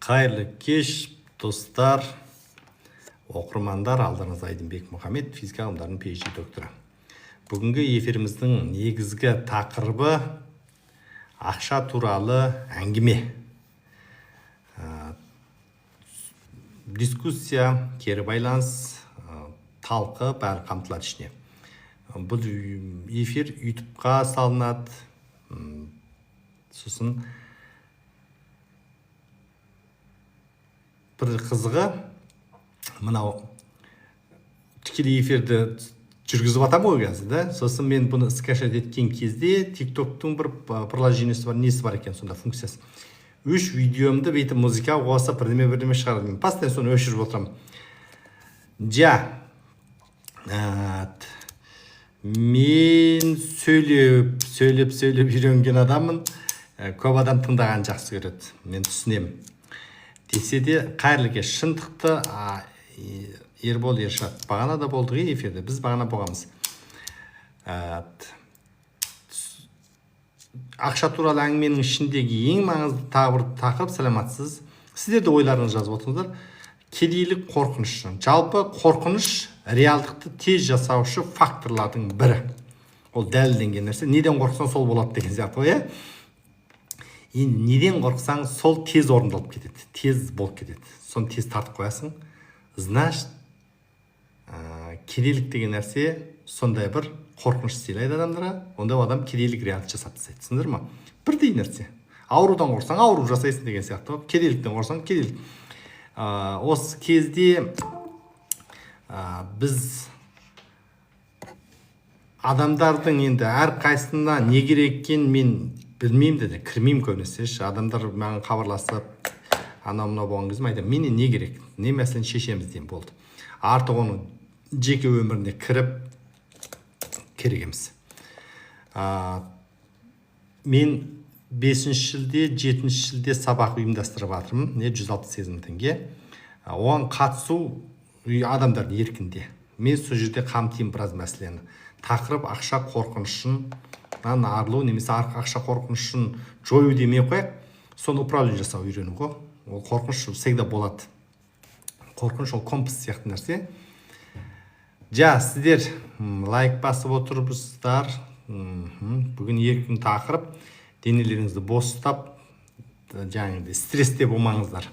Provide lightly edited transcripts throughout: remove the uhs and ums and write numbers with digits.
Қайырлы кеш, достар, оқырмандар, алдарыңызда Айдынбек Мұхаммед, физика ғылымдарының PhD докторы. Бүгінгі эфиріміздің негізгі тақырыбы ақша туралы әңгіме. Дискуссия, кері байланыс, талқы бәрі қамтылады ішіне. Бұл эфир YouTube-қа салынады. Сосын бір қызығы, мынау тікелей эфирді жүргізіп атамын ғой қазір, да? Сосын мен бұны скачать еткен кезде TikTok-тың бір приложениесі бар, несі бар екен, сонда функциясы. 3 видеомды бейтіп музыка қосып, бірдеме шығарып, мен постоянно соны өшіріп отырамын. Мен сөйлеп үйренген адаммын. Көп адам тыңдаған жақсы көреді. Мен түсінемін. Десе де қайырлы кеш, шындықты Ербол Ершат. Бағана да болдық эфирде. Біз бағана болғанбыз. Ақша туралы әңгіменің ішіндегі ең маңызды тақырып сәлематсыз. Сіздер де ойларыңыз жазып отырсыздар. Кедейлік қорқыныш. Жалпы қорқыныш реалдықты тез жасаушы факторлардың бірі. Ол дәлелденген нәрсе. Неден қорқсаң сол болады деген сияқты ғой, енді неден қорқсаң сол тез орындалып кетеді, тез болып кетеді. Соны тез тартып қоясың. Значит, кедейлік деген нәрсе сондай бір қорқыныш сыйлайды адамдарға. Онда адам кедейлік реалды жасап тастайды. Түсіндіңдер ме? Бірдей нәрсе. Аурудан қорқсаң ауру жасайсың деген сияқты. Кедейліктен қорқсаң кедейлік. Осы кезде біз адамдардың енді әрқайсысына не керек екенін мен білмеймін деді, кірмеймін көбінесе. Адамдар маған хабарласып, анау-мынау болған кезде айтамын, мене не керек, не мәселені шешеміз деймін, болды. Артық оның жеке өміріне кіріп керек емес. Мен 5 шілде, 7 шілде сабақ ұйымдастырып жатырмын, 168 мың теңге. Оған қатысу адамдар еркінде. Мен сол жерде қамтимын біраз мәселені. Тақырып ақша қорқынышын арылу, немесе ақша қорқынышын жою демей қояйық, соны управление жасау үйрену ғой. Ол қорқыныш всегда болады. Қорқыныш ол компас сияқты нәрсе. Сіздер лайк басып отырсыздар. Бүгін еркін тақырып, денелеріңізді бос ұстап, стрессте болмаңыздар.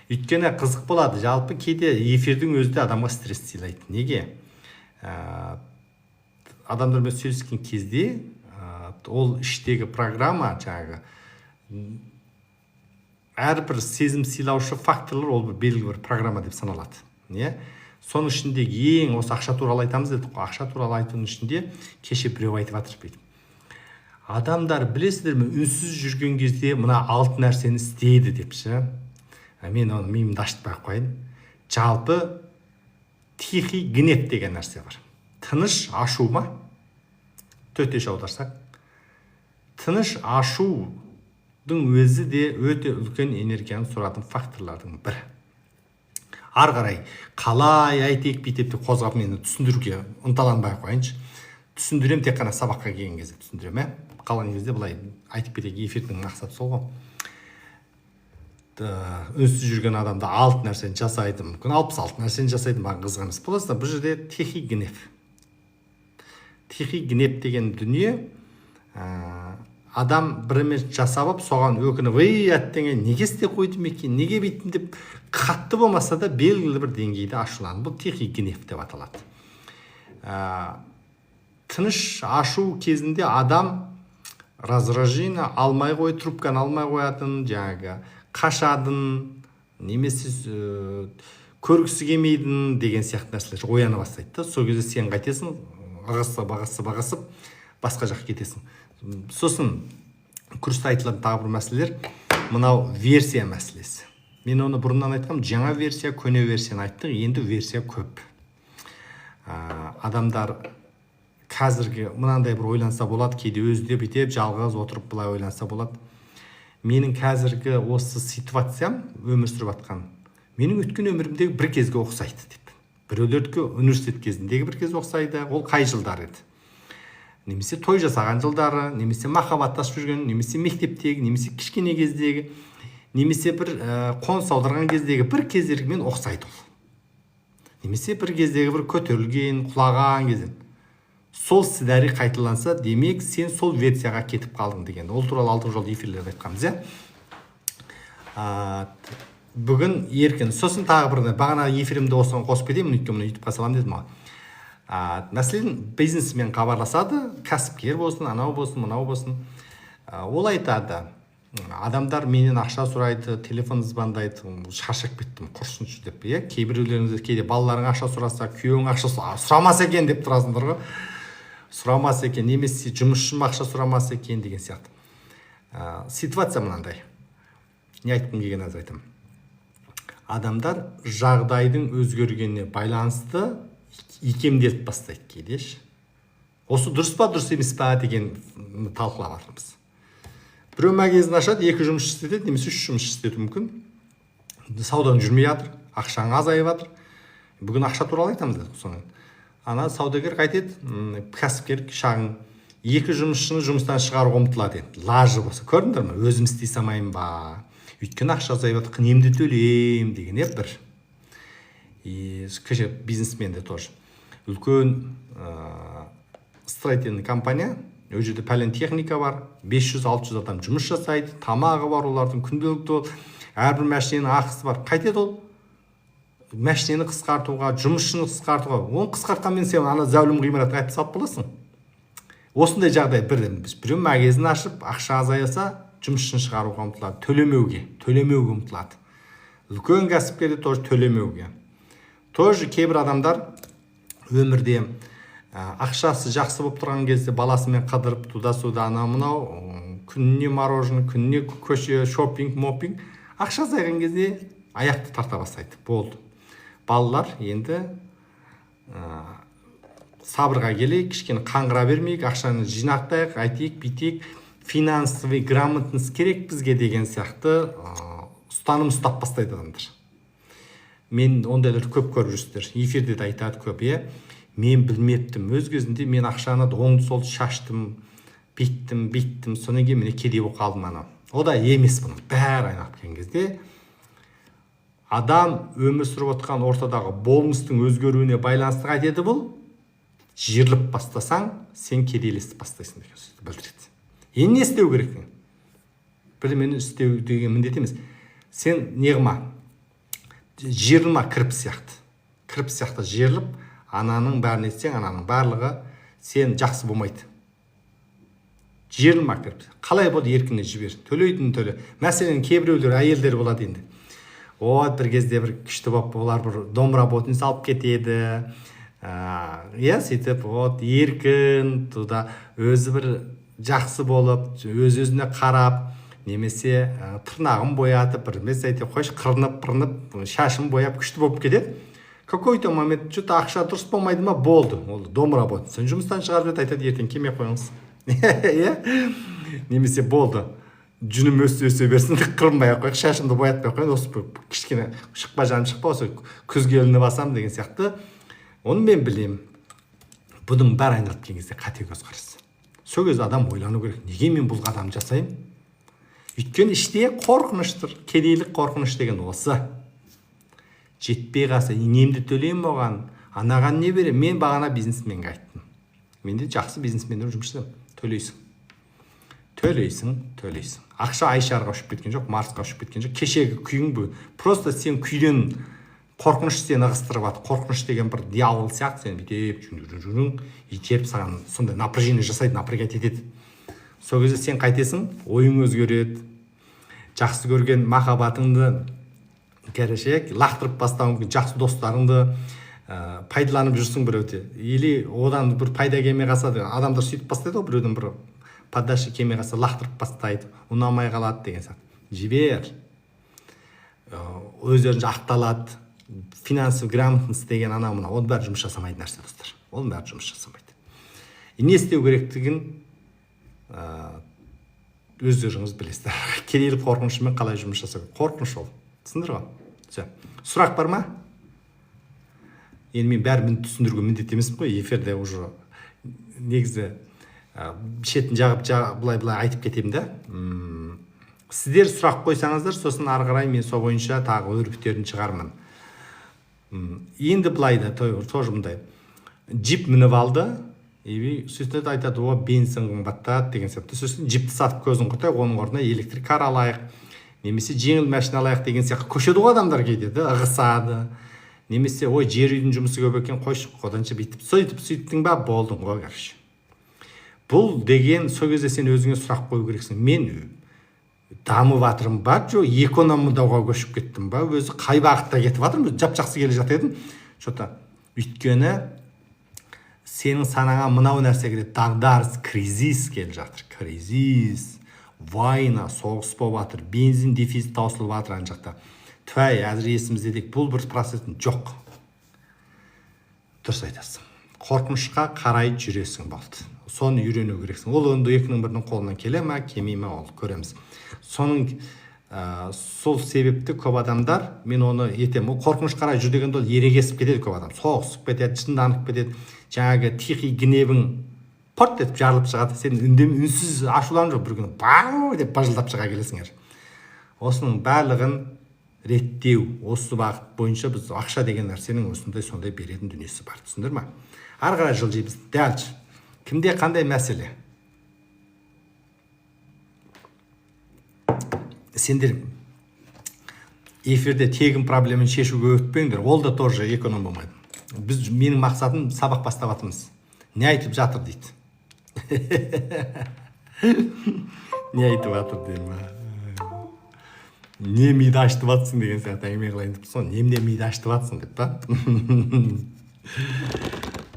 Өйткені қызық болады. Жалпы кейде эфирдің өзі де адамға стресс сыйлайды. Неге? Адамдармен сөйлескен кезде ол іштегі программа әрбір сезім сыйлаушы факторлар ол белгілі бір программа деп саналады. Соның ішіндегі ең осы ақша туралы айтамыз дедік қой. Ақша туралы айтудың ішінде кеше біреу айтып жатыр дейді. Адамдар білесіздер ме, үнсіз жүрген кезде мына алтын нәрсені істейді депші. Мен оны миымды ашытпай қойын. Жалпы тихий гнев деген нәрсе бар. Тыныш ашу ма? Төтеш аударсақ. Тыныш ашудың өзі де өте үлкен энергияны сұратын факторлардың бірі. Ары қарай қалай айтайық бүйтіп қозғап мені түсіндіруге ынталанбай қойыншы. Түсіндірем, тек қана сабаққа келген кезде түсіндірем. Қалған кезде былай айтып кетейік, эфирдің мақсаты сол ғой. Үнсіз жүрген адамда 6 нәрсені жасайды, мүмкін 66 нәрсені жасайды, маған қызық емес. Бұл жерде тихий гнев. Тихий гнев деген дүние, адам бірімен жасап, соған өкініп, әттеңе неге істеп қойдым екен, неге бейттім деп қатты болмаса да белгілі бір деңгейде ашуланды. Бұл тихий гнев деп аталады. Тыныш ашу кезінде адам раздражение алмай қой, трубканы алмай қоятын, қашадын, немесе көргісі келмейдің деген сияқты нәрселер ояна бастайды. Сол кезде сен қайтесің, бағасып, басқа жаққа кетесің. Сосын курста айтылатын тағы бір мәселелер, мынау версия мәселесі. Мен оны бұрыннан айтқам, жаңа версия, көне версияны айттық, енді версия көп. Адамдар қазіргі мынандай бір ойланса болады, кейде өзде бітеп, жалғыз отырып былай ойланса болады. Менің қазіргі осы ситуациям өмір сүріп атқан, менің өткен өмірімдегі бір кезге ұқсайды деп. Біреулердікі университет кезіндегі бір кез ұқсайды, ол қай жылдар еді? Немесе той жасаған жылдары, немесе махаббаттасып жүрген, немесе мектептегі, немесе кішкене кездегі, немесе бір қоныс аударған кездегі бір кездермен ұқсайды ол. Немесе бір кездегі бір көтерілген, құлаған кезден. Сол сценарий қайталанса, демек сен сол версияға кетіп қалдың деген. Ол туралы алдыңғы жолы эфирлерде айтқанбыз, бүгін еркін. Сосын тағы бір бағана эфиримді осыған қосып кетейін, өйткені мұны ютубқа саламын дедім. Мәселен, бизнесмен хабарласады, кәсіпкер болсын, анау болсын, мынау болсын. Ол айтады, адамдар менен ақша сұрайды, телефон звондайды, шаршап кеттім, құрсыншы деп. Кейбіреулеріңіз кейде балаларың ақша сұраса, күйеуің ақша сұрамаса екен деп тұрасыңдар ғой. Сұрамаса екен, немесе жұмысшым ақша сұрамаса екен деген сияқты. Ситуация мынандай. Не айтқым келген аз айтамын. Адамдар жағдайдың өзгергеніне байланысты икемделіп бастайды кейдеш. Осы дұрыс па, дұрыс емес па деген талқылап жатырмыз. Біреу магазин ашады, 2 жұмысшы істетеді, немесе 3 жұмысшы істетуі мүмкін. Саудаң жүрмей жатыр, ақшаң азайып жатыр. Бүгін ақша туралы айтамыз дедік соны. Ана саудагер қайтеді, кәсіпкер шағын 2 жұмысшыны жұмыстан шығаруға ұмтылады. Лажы болса, көрдіңдер ме? Өзім істей салмаймын ба? Өйткені ақша азайып жатыр, немді төлеймін деген бір. Кеше бизнесменде тоже. Үлкен строительный компания, ол жерде пәлен техника бар, 500-600 адам жұмыс жасайды, тамағы бар, олардың күнделікті ол, әрбір машиненің ақысы бар. Қайтеді ол? Машинені қысқартуға, жұмысшыны қысқартуға. Оны қысқартқанмен сен ана зәулім ғимаратқа айтып салып боласың. Осындай жағдай біреу магазин ашып, ақша азаяса, жұмысшыны шығаруға ұмтылады, төлемеуге ұмтылады. Үлкен кәсіпкерде тоже төлемеуге. Тоже кейбір адамдар өмірде ақшасы жақсы болып тұрған кезде баласымен қыдырып, туда-суда анау-мынау, күніне мороженое, күніне көше, шопинг, ақша азайған кезде аяқты тарта бастайды. Болды. Балалар енді сабырға келейік, кішкене қаңғыра бермейік, ақшаны жинақтайық, айтайық, бүйтейік, финансовый грамотность керек бізге деген сияқты ұстаным ұстап бастайды адамдар. Мен ондайлар көп көріп жүрсіздер. Эфирде де айтады көп, мен білмептім. Өз кезінде мен ақшаны оңды солды шаштым, биттім, содан кейін міне кедей болып қалдым анау. О да емес бұның. Бәрі айналып келген кезде адам өмір сүріп отқан ортадағы болмыстың өзгеруіне байланысты қайтеді бұл. Жиырылып бастасаң, сен кедейлесіп бастайсың деген сөзді білдіреді. Енді не істеу керек? Бірдемені істеу деген міндет емес. Сен неғыма? Жиырылма кіріп сияқты жиырылып, ананың бәрін етсең, ананың барлығы сен жақсы болмайды. Жиырылма кіріп. Қалай болды еркіне жібер? Төлейтін төле. Мәселен, кейбіреулер әйелдер болады енді. Бір кезде бір күшті болып, олар бір домработын салып кетеді. Сөйтіп, еркін, өзі бір жақсы болып, өз-өзіне қарап, немесе тырнағын боятып, қырынып, шашын бояп, күшті болып кетеді. Какой-то момент, что-то ақша дұрыс болмайды ма, болды. Ол домработ. Сен жұмыстан шығарып еді, айтады, ертең келмей қойыңыз. Немесе болды. Жүнім өсе берсін, қырынбай қойық, шашымды боятпай қойын, осы кішкене шықпа жаным шықпа, осы күзге ілініп басам деген сияқты. Оны мен білем. Бұның бәрі айналып келген кезде қате көзқарас. Сол кезде адам ойлану керек. Неге мен бұл қадам жасаймын? Өйткені іште қорқыныштыр. Кедейлік қорқыныш деген осы. Жетпей қалса, немді төлеймін оған, анаған не берем? Мен бағана бизнесменге айттым. Менде жақсы бизнесмендер жұмыс істеймін. Төлейсің. Ақша Айшарға ұшып кеткен жоқ, Марсқа ұшып кеткен жоқ. Кешегі күйің бұл. Просто сен күйден қорқыныш сені ығыстырып жатыр. Қорқыныш деген бір дьявол сияқты, сен бүйтіп итеріп саған сондай напряжение жасайды, напрягать етеді. Сол кезде сен қайтесің, ойың өзгереді. Жақсы көрген махаббатыңды лақтырып бастауың мүмкін, жақсы достарыңды пайдаланып жүрсің біреуде. Или одан бір пайда келмей қалса, адамдар сөйтіп бастайды ғой, біреуден бір подача келмей қалса лақтырып бастайды, ұнамай қалады деген сияқты. Жібер. Өздерінше ақталады. Финансовый грамотность деген анау-мынау, оның бәрі жұмыс жасамайды нәрсе, достар. Оның бәрі жұмыс жасамайды. Не істеу керектігін өздеріңіз білесіздер. Кедейлік қорқынышымен қалай жұмыс жасау? Қорқыныш ол. Түсіндір ғой? Сұрақ бар ма? Енді мен бәрін түсіндіруге міндетті емеспін ғой, эфирде уже негізі шетін жағып былай айтып кетемін да. сіздер сұрақ қойсаңыздар, сосын ары қарай мен сол бойынша тағы өрбіттерін шығармын. Енді былай да тоже мындай джип мініп алды, сөйтіп айтады, о бензин қымбаттады деген сияқты. Сосын джипті сатып көзін құртайық, оның орнына электрикар алайық, немесе жеңіл машина алайық деген сияқты көшеді ғой адамдар кейде, ығысады. Немесе ой жер үйдің жұмысы көп екен, қойшы оданша бүйтіп сөйттің ба, болдың ғой. Короче, бұл деген сол кезде сен өзіңе сұрақ қою керексің. Мен дамып жатырмын ба, жоқ экономдауға көшіп кеттім ба, өзі қай бағытта кетіп жатырмын, жап жақсы келе жатыр едім. Что-то өйткені сенің санаңа мынау нәрсе келеді, дағдарыс, кризис келіп жатыр. Кризис, война, соғыс болып жатыр, бензин дефицит таусылып жатыр ана жақта. Тәй, әзір есімізде дек, бұл бір процесстің жоқ. Дұрыс айтасың. Қорқынышқа қарай жүресің болды. Соны үйрену керексің. Ол енді екінің бірінің қолынан келе ме, келмей ме, ол көреміз. Соның сол себепті көп адамдар, мен оны етем, ол қорқыныш қарай жүр дегенде ол ерегесіп кетеді көп адам. Соғысып кетеді, жынданып кетеді. Жаңағы тихий гневің порт етіп жарылып шығады. Сен үнсіз ашуланып жоқ, бір күні бау деп бажылдап шыға келесіңдер. Осының барлығын реттеу, осы бағыт бойынша біз ақша деген нәрсенің осындай сондай беретін дүниесі бар, түсіндір ме? Ары қарай жылжимыз. Дальше. Кімде қандай мәселе? Сендер эфирде тегін проблеманы шешуге өтпеңдер, ол да тоже эконом болмайды. Менің мақсатым сабақ бастап жатырмыз. Не айтып жатыр дейді. Не айтып жатыр деймін. Не миды ашытып жатсың деген сияқты әңгіме қылайын деп тұрсың. Немде миды ашытып жатсың деп па?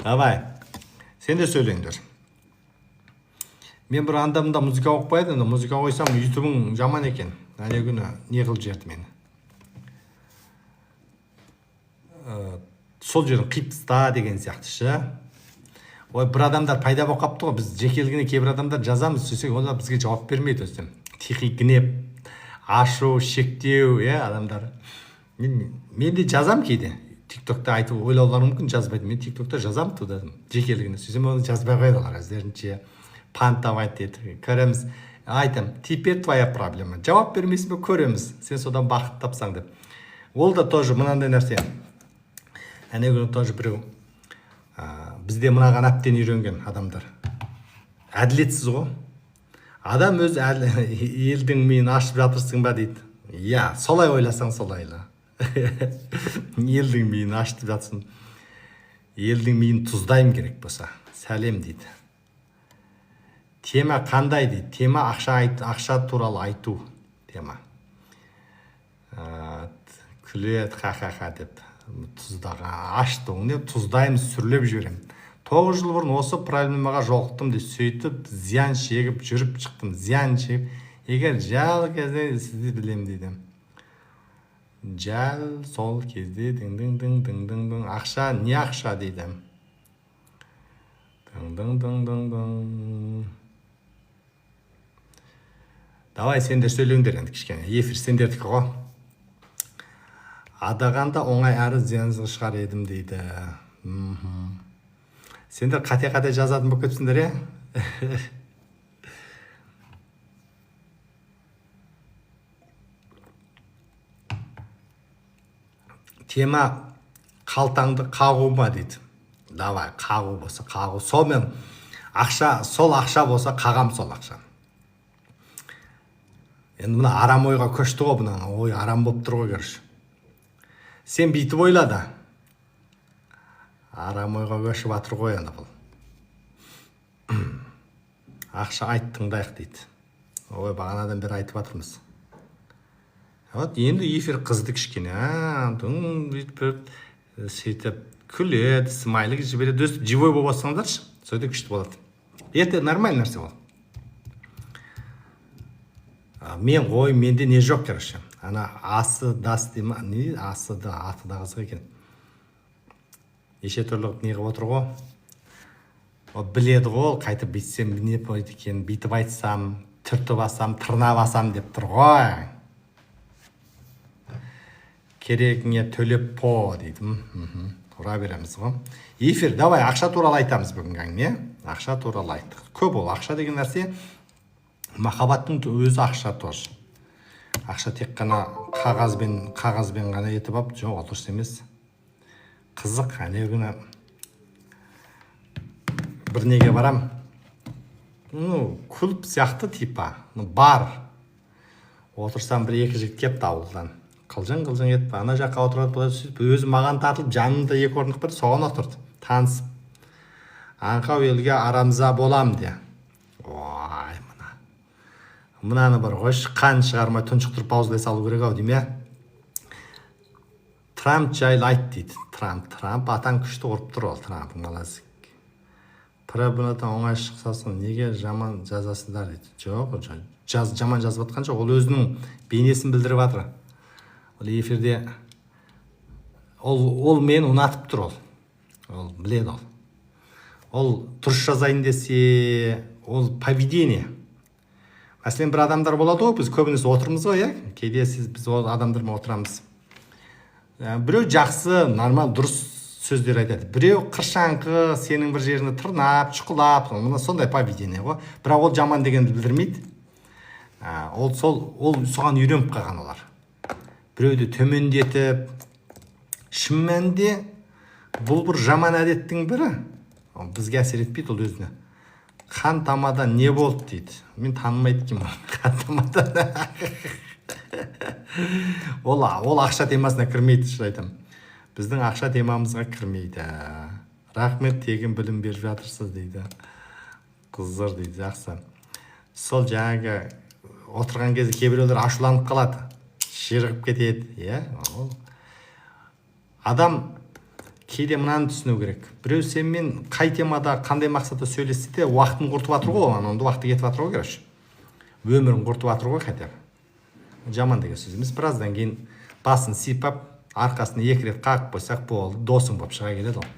Давай, сен де сөйлеңдер. Мен бір анда-мында музыка оқпайды, музыка қойсам ютубың жаман екен. Әне күні не қылып жерді мені. Сол жерін қиып таста деген сияқты ше. Ой, бір адамдар пайда болып қапты ғой, біз жекелігіне кейбір адамдар жазамыз, сөйтсек олар бізге жауап бермейді өстен. Тихий гнев, ашу, шектеу, адамдар. Мен де жазам кейде. Тиктокта айтып ойлаулары мүмкін, жазбайды. Мен тиктокта жазам туда жекелігіне. Сөйтсем оны жазбай қойды олар өздерінше пантовать етіп. Көреміз. Айтам, теперь твоя проблема. Жауап бермейсің бе, көреміз. Сен содан бақыт тапсаң деп. Ол да тоже мынандай нәрсе. Әне күні тоже біреу бізде мынаған әптен үйренген адамдар. Әділетсіз ғой. Адам өз елдің миын ашып жатырсың ба дейді. Я, солай ойласаң солайла. Елдің миын ашып жатсың. Елдің миын тұздайым керек болса. Сәлем дейді. Тема қандай дейді. Тема ақша туралы айту. Тема. Күлет, ха-ха-ха деп. Тұздаға аштың деп тұздаймыз, сүрлеп жіберем. 9 жыл бұрын осы проблемаға жолықтым деп сөйтіп зиян шегіп жүріп шықтым. Зиян шегіп, егер жал кезде сізді білем дейді. Жал сол кезде дың-дың-дың-дың-дың-дың. Ақша, не ақша дейді. Дың-дың-дың-дың-дың. Давай сендер сөйлеңдер енді кішкене. Эфир сендердікі ғой. Адағанда оңай әрі зиянсыз шығар едім дейді. Сендер қате-қате жазатын болып кетсіңдер, Тема қалтаңды қағу ма дейді. Давай, қағу болса қағу. Сонымен сол ақша болса қағам сол ақша. Енді мына арам ойға көшті ғой, бұна ой арам болып тұр ғой көрші. Сен бүйтіп ойлады. Арам ойға көшіп атыр ғой енді бұл. Ақша айт тыңдайық дейді. Ой, бағанадан бері айтып атырмыз. Вот енді эфир қызды кішкене. Сөйтіп күледі, смайлік жібереді. Өстіп живой болып отсаңдаршы, сөйтіп күшті болады. Это нормальный нәрсе ол. Менде не жоқ, короче. Ана асы дас дейма, не асы да аты да қызық екен. Еше түрлі не қылып отыр ғой. Ол біледі ғой, қайтып бүйтсем не болады екен, бүйтіп айтсам, түртіп асам, тырнап асам деп тұр ғой. Керегіңе төлеп по дейді. Ұра береміз ғой. Эфир, давай ақша туралы айтамыз бүгін, не? Ақша туралы айттық. Көп ол ақша деген нәрсе, махаббаттың өзі ақша тоже. Ақша тек қана қағазбен ғана етіп алып, жоқ, ол дұрыс емес. Қызық, әне күні бір неге барам. Клуб сияқты типа, бар. Отырсам бір екі жігіт кепті ауылдан. Қылжың етіп, ана жаққа отырады, өзі маған тартылып, жанымда екі орындық бір соған отырды. Танысып. Аңқау елге арамза болам де. Ой, мынаны бір қойшы, қан шығармай тұншықтырып паузалай салу керек ау дейм, Трамп жайлы айт дейді. Трамп атаң күшті ұрып тұр ол, Трамптың баласы. Бұнатан оңай шықсасын, неге жаман жазасыздар дейді. Жоқ, жаман жазып атқан жоқ, ол өзінің бейнесін білдіріп жатыр. Ол эфирде ол мен ұнатып тұр ол. Ол біледі ол. Ол дұрыс жазайын десе, ол поведение. Мәселен, бір адамдар болады ғой, біз көбінесе отырмыз ғой, кейде біз ол адамдармен отырамыз. Біреу жақсы, нормал, дұрыс сөздер айтады. Біреу қыршаңқы, сенің бір жеріңді тырнап, шұқылап, сондай поведение ғой. Бірақ ол жаман дегенді білдірмейді. Ол соған үйреніп қалған олар. Біреуді төмендетіп, шын мәнінде бұл бір жаман әдеттің бірі. Бізге әсер етпейді ол өзіне. Қан тамада не болды дейді. Мен танымайды кем. Қан тамада. Ол ақша темасына кірмейді, шын айтам. Біздің ақша темамызға кірмейді. Рахмет, тегін білім беріп жатырсыз дейді. Қыздар дейді, жақсы. Сол жаңағы отырған кезде кейбіреулер ашуланып қалады. Ширығып кетеді. Адам кейде мынаны түсіну керек. Біреу сенмен қай темада, қандай мақсатта сөйлессе де уақытын құртып жатыр ғой, онда уақыты кетіп жатыр ғой, короче. Өмірін құртып жатыр ғой, хотя бы. Жаман деген сөз емес. Біраздан кейін басын сипап, арқасына екі рет қағып қойсақ, болды, досың болып шыға келеді ол.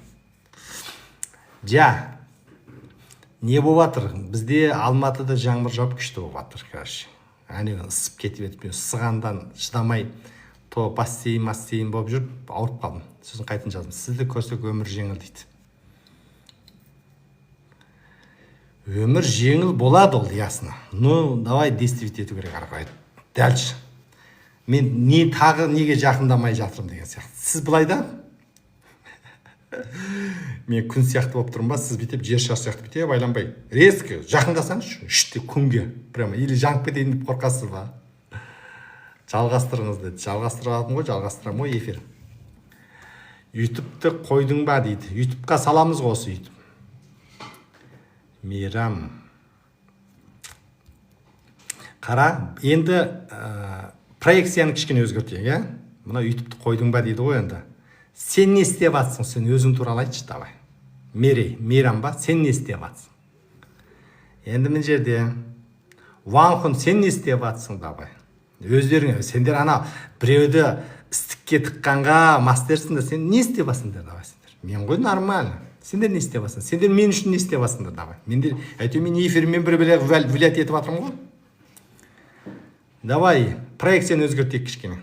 Не болып жатыр? Бізде Алматыда жаңбыр жауып күшті болып жатыр, короче. Әне ысып кетіп етіп, сығандан шыдамай, бассейн болып жүріп, ауырып қалдым. Сөзін қайтын жаздым. Сізді көрсек өмір жеңіл дейді. Өмір жеңіл болады ол, ясно. Давай действовать ету керек арқай. Дәлші. Мен тағы неге жақындамай жатырмын деген сияқты. Сіз былай да? Мен күн сияқты болып тұрмын ба, сіз бүйтіп жер шар сияқты бүйтіп байланбай. Резко жақындасаңыз, үште күнге. Прямо или жанып кетейін деп қорқасыз ба? Жалғастырыңыз деді. Жалғастырам ғой эфир. Ютубты қойдың ба дейді. Ютубқа саламыз ғой осы ютуб. Мейрам. Қара, енді проекцияны кішкене өзгертейік, Мұна ютубты қойдың ба дейді ғой енді. Сен не істеп жатсың? Сен өзің туралы айтшы, давай. Мейрам ба? Сен не істеп жатсың? Енді мына жерде Ванхун, сен не істеп жатсың, давай. Өздеріңе, сендер біреуді істікке тыққанға мастерсіңдер, сен не істеп жатсыңдар, давай сендер. Мен ғой нормально. Сендер не істеп жатсыңдар? Сендер мен үшін не істеп жатсыңдар, давай. Мен эфирмен бір влиять етіп жатырмын ғой. Давай, проекцияны өзгертейік кішкене.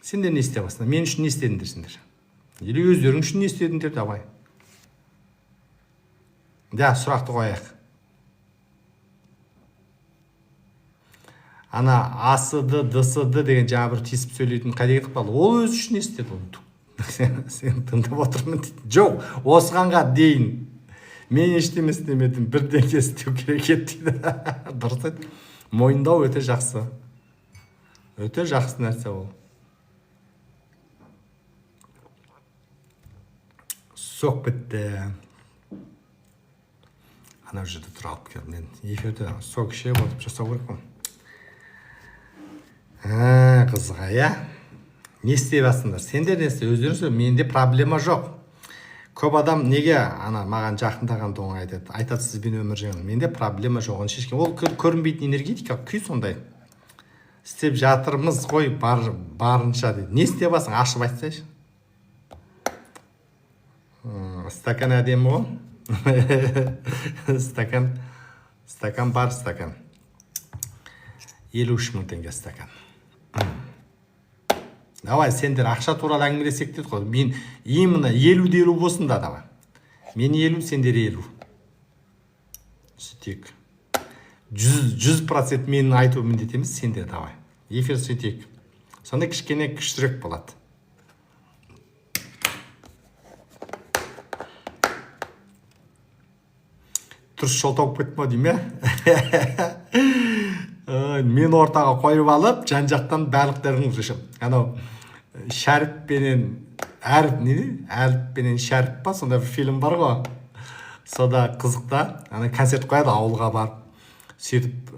Сендер не істеп жатсыңдар? Мен үшін не істедіңдер сендер? Или өздерің үшін не істедіңдер, давай. Сұрақты қояйық. Асыды, дысыды деген жаңа бір тесіп сөйлейтін қайда кетіп қалды. Ол өз үшін не істеді оны? Сен тыңдап отырмын дейді. Жоқ, осығанға дейін мен ештеме істемедім, бірдеңе істеу керек еді дейді. Дұрыс айтты. Мойындау өте жақсы. Өте жақсы нәрсе ол. Соқ бітті. Ана жерде тұра алып келдім. Мен эфирде соқ ішеп отырып жасау керек қой. Қызға, не істеп жатсыңдар? Сендер не істеп? Өздеріңіз, менде проблема жоқ. Көп адам неге маған жақындаған доң айтады? Айтады, сізбен өмір жеңіл. Менде проблема жоқ. Оны шешкен. Ол көрінбейтін энергетика, күй сондай. Істеп жатырмыз ғой, барынша дейді. Не істеп жатсың? Ашып айтсайшы. Стакан әдемі ғой. Стакан бар, стакан. 53 мың теңге стакан. Давай, сендер ақша туралы әңгімелесек деді ғой. Мен именно 50-50 болсын да, давай. Мен 50, сендер 50. Сөйтейік. 100% менің айту міндет емес, сенде давай эфир сөйтейік, сонда кішкене күштірек болады. Дұрыс жол тауып кеттім ау деймін, мен ортаға қойып алып, жан жақтан барлықтарың анау Шәріп пенен Әріп пенен Шәріп па, сонда бір фильм бар ғой, сода қызықта ана концерт қояды ауылға барып, сөйтіп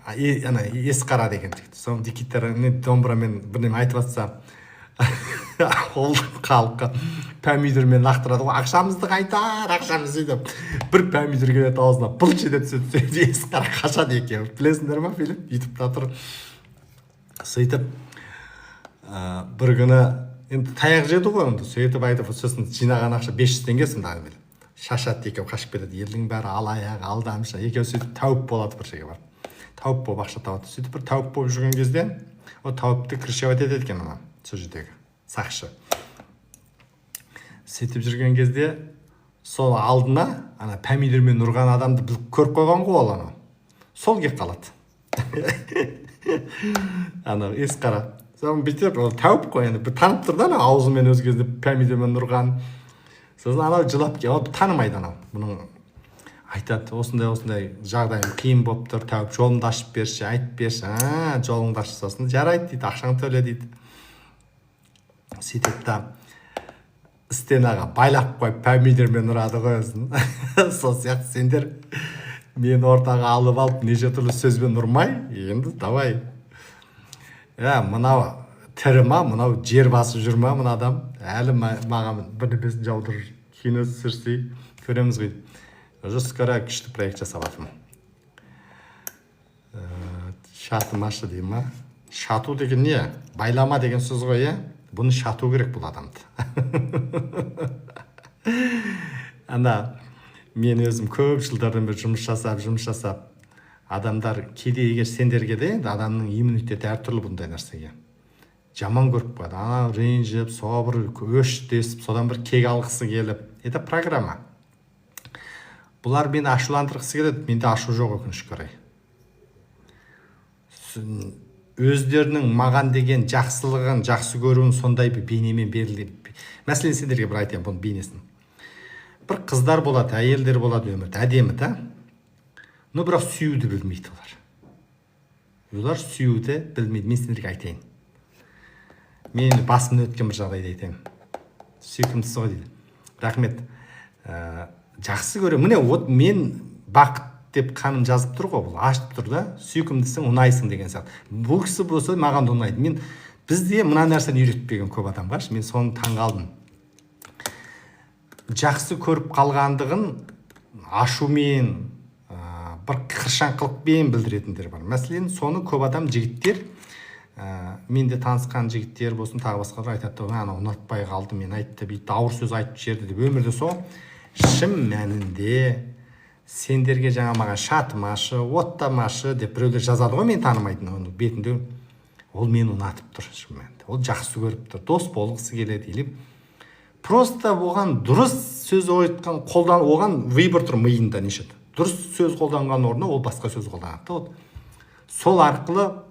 ана Есқара деген жігіт, соның гитарамен домбырамен бірдеме айтып жатса, ауылдың халыққа помидормен лақтырады ғой, ақшамызды қайтар, ақшамызды деп, бір помидор келеді аузына, былш ете түседі, Есқара қашады екен, білесіңдер ма фильм, ютубта тұр. Сөйтіп бір күні енді таяқ жеді ғой, енді сөйтіп айтып, сосын жинаған ақша 500 теңге сонда шашады, екеуі қашып кетеді, елдің бәрі алаяқ, алдамшы, екеуі сөйтіп тәуіп болады бір жерге барып. Тауып болып ақша табады. Сөйтіп бір тауып болып жүрген кезде, о тауыпты крышевать етеді екен ана, сол жердегі сақшы. Сөйтіп жүрген кезде, сол алдына ана помидормен ұрған адамды біліп көріп қойған ғой ол ана. Сол кеп қалады. Ана Есқара. Соны бүйтіп, ол тауып қой, енді бір танып тұр да, аузымен өз кезде помидормен ұрған. Сосын анау жылап ке, ол танымайды анау. Бұның айтады, осындай жағдайым қиын болып тұр, тәуіп жолымды ашып берші, айтып берші, жолыңды ашып, сосын жарайды дейді, ақшаң төле дейді. Сөйтіп та стенаға байлап қойып помидормен ұрады ғой өзін. Сол сияқты сендер мен ортаға алып алып неше түрлі сөзбен ұрмай, енді давай. Мынау тірі ма, мынау жер басып жүр ма, мына адам әлі маған бірдемесін жаудырыр, кино түсірсей көреміз ғой. Уже скоро күшті проект жасап жатырмын. Шатымашы дей ма? Шату деген не? Байлама деген сөз ғой, бұны шату керек бұл адамды. Ана, мен өзім көп жылдардан бері жұмыс жасап, адамдар кейде егер сендерге де, адамның иммунитеті әртүрлі бұндай нәрсеге. Жаман көріп қойды, ана ренжіп, собыр, өштесіп, содан бір кек алғысы келіп. Это программа. Бұлар мені ашуландырғысы келеді, менде ашу жоқ өкінішке орай. Өздерінің маған деген жақсылығын, жақсы көруін сондай бір бейнемен берілді. Мәселен сендерге бір айтайын бұның бейнесін. Бір қыздар болады, әйелдер болады өмірде, әдемі да. Но бірақ сүюді білмейді олар. Олар сүюді білмейді. Мен сендерге айтайын. Мен басымнан өткен бір жағдайды айтайын. Сүйкімдісі ғой дейді. Рахмет. Жақсы көре. Міне мен бақыт деп қаным жазып тұр ғой, бұл ашып тұр да, сүйкімдісің, ұнайсың деген сияқты. Бұл кісі болса маған да ұнайды. Бізде мына нәрсені үйретпеген көп адамға, мен соны таңғалдым. Жақсы көріп қалғандығын ашумен, бір қыршаңқылықпен білдіретіндер бар. Мәселен, соны көп адам жігіттер, менде танысқан жігіттер болсын, тағы басқалар айтады, ана ұнатпай қалды, мен айтты, бейті ауыр сөз айтып жерді деп. Өмірде сол шын мәнінде сендерге жаңа маған шатымашы, оттамашы деп біреулер жазады ғой, мен танымайтын оны бетінде. Ол мені ұнатып тұр шын мәнінде. Ол жақсы көріп тұр, дос болғысы келеді или просто оған дұрыс сөз айтқан, оған выбор тұр миында неше. Дұрыс сөз қолданған орнына ол басқа сөз қолданады. Сол арқылы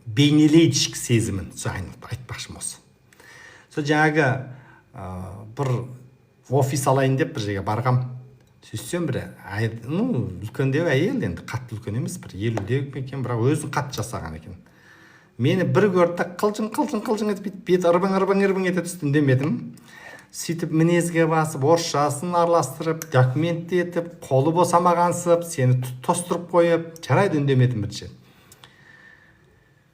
бейнелейді ішкі сезімін, айтпақшым осы. Сол жаңағы бір офис алайын деп бір жерге барғам. Сөйсем бір, үлкендеу әйел, енді қатты үлкен емес, бір 50-де екен, бірақ өзін қатты жасаған екен. Мені бір көрді, қылжың етіп, бет ырбың ете түсті, үндемедім. Сөйтіп мінезге басып, орысшасын араластырып, документ етіп, қолы босамағансып, сені тостырып қойып, жарайды үндемедім бірінші.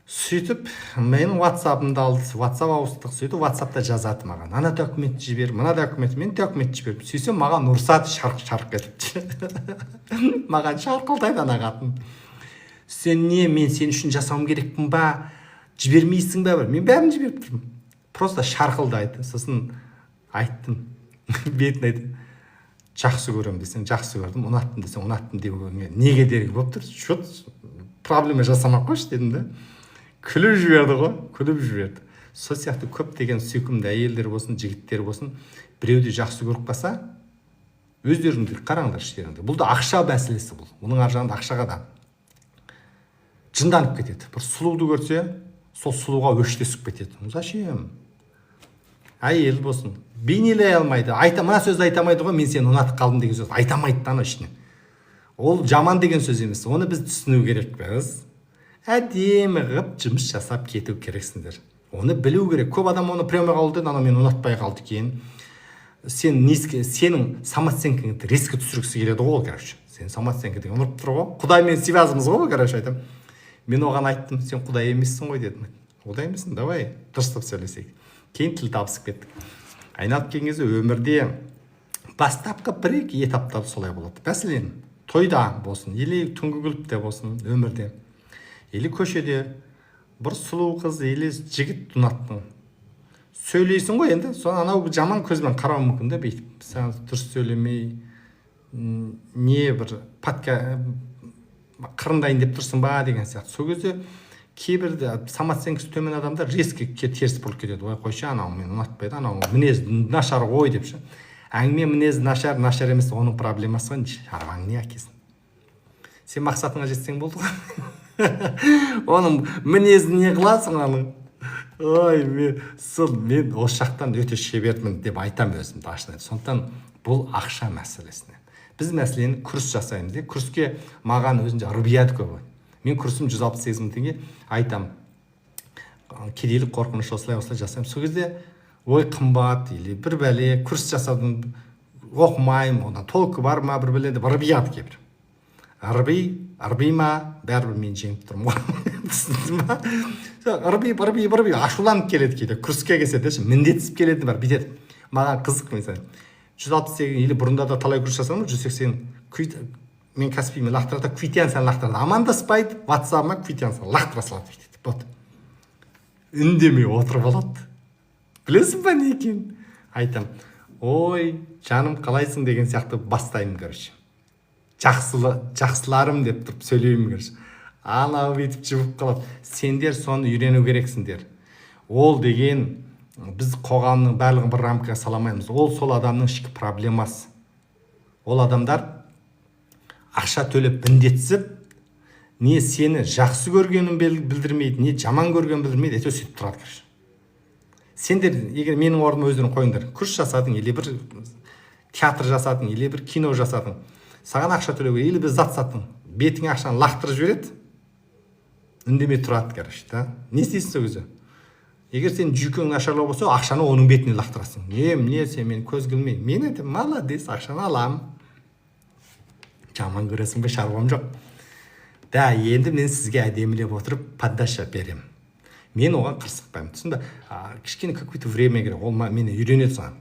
Сөйтіп, менің WhatsApp-ымды алды, WhatsApp ауыстық, сөйтіп WhatsApp-та жазады маған. Ана документ жібер, мына документ, мен документ жіберіп. Сөйтсем, маған ұрсады шарқ етіп. Маған шарқылдайды ана қатын. Сен не, мен сен үшін жасауым керекпін ба? Жібермейсің ба? Мен бәрін жіберіп тұрмын. Просто шарқылдайды. Сосын айттым. Бетін айтты. Жақсы көрем десең, жақсы көрдім, ұнаттым десең, ұнаттым деуге неге дерек болып тұр? Шот, проблема жасамақ қойшы дедім де. Күліп жіберді ғой, күліп жіберді. Сол сияқты көптеген сүйкімді әйелдер болсын, жігіттер болсын, біреуді жақсы көріп қалса, өздеріңдер қараңдар іштеріңде. Бұл да ақша мәселесі бұл. Бұның ар жағында ақшаға да жынданып кетеді. Бір сұлуды көрсе, сол сұлуға өштесіп кетеді. Зачем? Әйел болсын, бейнелей алмайды. Мына сөзді айта алмайды ғой, мен сені ұнатып қалдым деген сөз айта алмайды да ішінен. Ол жаман деген сөз емес. Оны біз түсіну керекпіз. Әдемі қылып жұмыс жасап кету керексіңдер. Оны білу керек. Көп адам оны прямо қалды, ана мен ұнатпай қалды екен. Сенің самооценкаңды резко түсіргісі келеді ғой, короче. Сен самооценкаңды ұмытып тұр ғой. Құдаймен связымыз ғой, короче, айтам. Мен оған айттым, сен құдай емессің ғой дедім. Құдай емессің, давай, дұрыстап сөйлесейік. Кейін тіл табысып кеттік. Айналып келген кезде өмірде бастапқы 1-2 этаптар солай болады. Мәселен, тойда болсын, или түнгі клубта болсын, өмірде, или көшеде бір сұлу қыз, или жігіт ұнаттың. Сөйлейсің ғой енді, соны анау жаман көзбен қарау мүмкін да, бүйтіп. Сен дұрыс сөйлемей, не бір қырындайын деп тұрсың ба деген сияқты. Сол кезде кейбір самооценкасы төмен адамдар резко теріс бұрылып кетеді. Ой, қойшы, анау мені ұнатпайды, анау мінез нашар ғой деп ше. Әңгіме мінез нашар емес, оның проблемасы ғой, шаруаң не әкесін. Сен мақсатыңа жетсең болды ғой. Оның мінезін не қыласың аның? Ой, мен осы жақтан өте шебермін деп айтам өзімді ашына. Сондықтан бұл ақша мәселесіне. Біз мәселені курс жасаймыз. Курске маған өзінше рубият көп. Мен курсым 168 мың теңге, айтам. Кедейлік қорқыныш осылай жасаймын. Сол кезде ой қымбат или бір бәле курс жасадым, оқымаймын, одан толқы бар ма, бір бәле деп рубият кейбір. Арби ма, бәрібір мен жеңіп тұрмын ғой. Арби ашуланып келеді кейде. Курске келсе де міндетсіп келеді бар, бітеді. Маған қызық мысалы. 168 или бұрында да талай курс жасадым, 180 мен каспиймен лақтырады, квитанцияны лақтырады. Амандаспайды, WhatsApp-ма квитанцияны лақтыра салады дейді. Вот. Үндемей отырып алады. Білесің ба не екен? Айтам, ой, жаным қалайсың деген сияқты бастаймын, короче. Жақсыларым деп тұрып сөйлеймін, короче. Анау бүйтіп жібіп қалады. Сендер соны үйрену керексіңдер. Ол деген біз қоғамның барлығын бір рамкаға саламаймыз. Ол сол адамның ішкі проблемасы. Ол адамдар ақша төлеп міндетсіп, не сені жақсы көргенін білдірмейді, не жаман көргенін білдірмейді, әйтеуір сөйтіп тұрады, короче. Сендер егер менің орныма өздерің қойыңдар, курс жасадың, или бір театр жасадың, или бір кино жасадың, саған ақша төлеуге, или бір зат саттың, бетіңе ақшаны лақтырып жібереді, үндемей тұрады, короче, да? Не істейсің сол кезде? Егер сен жүйкең нашарлау болса, ақшаны оның бетіне лақтырасың. Не сен мен көз кілмей. Мен айтам, молодец, ақшаны алам. Жаман көресің бе, шаруам жоқ. Да, енді мен сізге әдемілеп отырып поддача берем. Мен оған қырсықпаймын. Түсінді? Кішкене какое-то время керек. Ол мені үйренеді соған.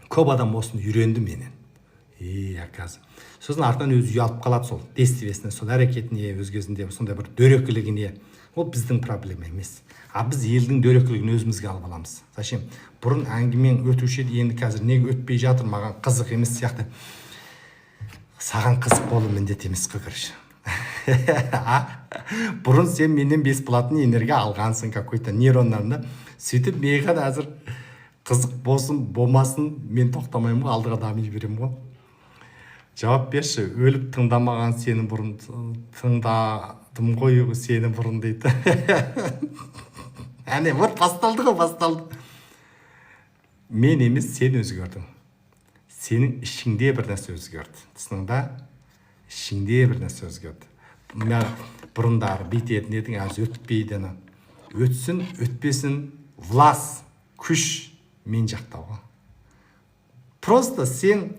Көп адам осыны үйренді менен. Оказывается. Сосын артынан өзі ұялып қалады сол действиесіне, сол әрекетіне, өз кезінде сондай бір дөрекілігіне. Ол біздің проблема емес. Біз елдің дөрекілігін өзімізге алып аламыз. Зачем? Бұрын әңгімең өтуші еді, енді қазір неге өтпей жатыр, маған қызық емес сияқты. Саған қызық болу міндет емес қой, короче. Бұрын сен менен бесплатный энергия алғансың какой-то нейроннарында. Сөйтіп меған әзір қызық болсын, болмасын, мен тоқтамаймын ғой, алдыға дами беремін ғой. Жауап берші, өліп тыңдамаған сені бұрын тыңдадым ғой, сені бұрын дейді. Әне, бір басталды ғой, басталды. Мен емес, сен өзгердің. Сенің ішіңде бір нәрсе өзгерді. Түсінің ба? Ішіңде бір нәрсе өзгерді. Бұрындары бейтетін едің, әз өтпейді. Өтсін, өтпесін, влас, күш мен жақтауға. Просто сен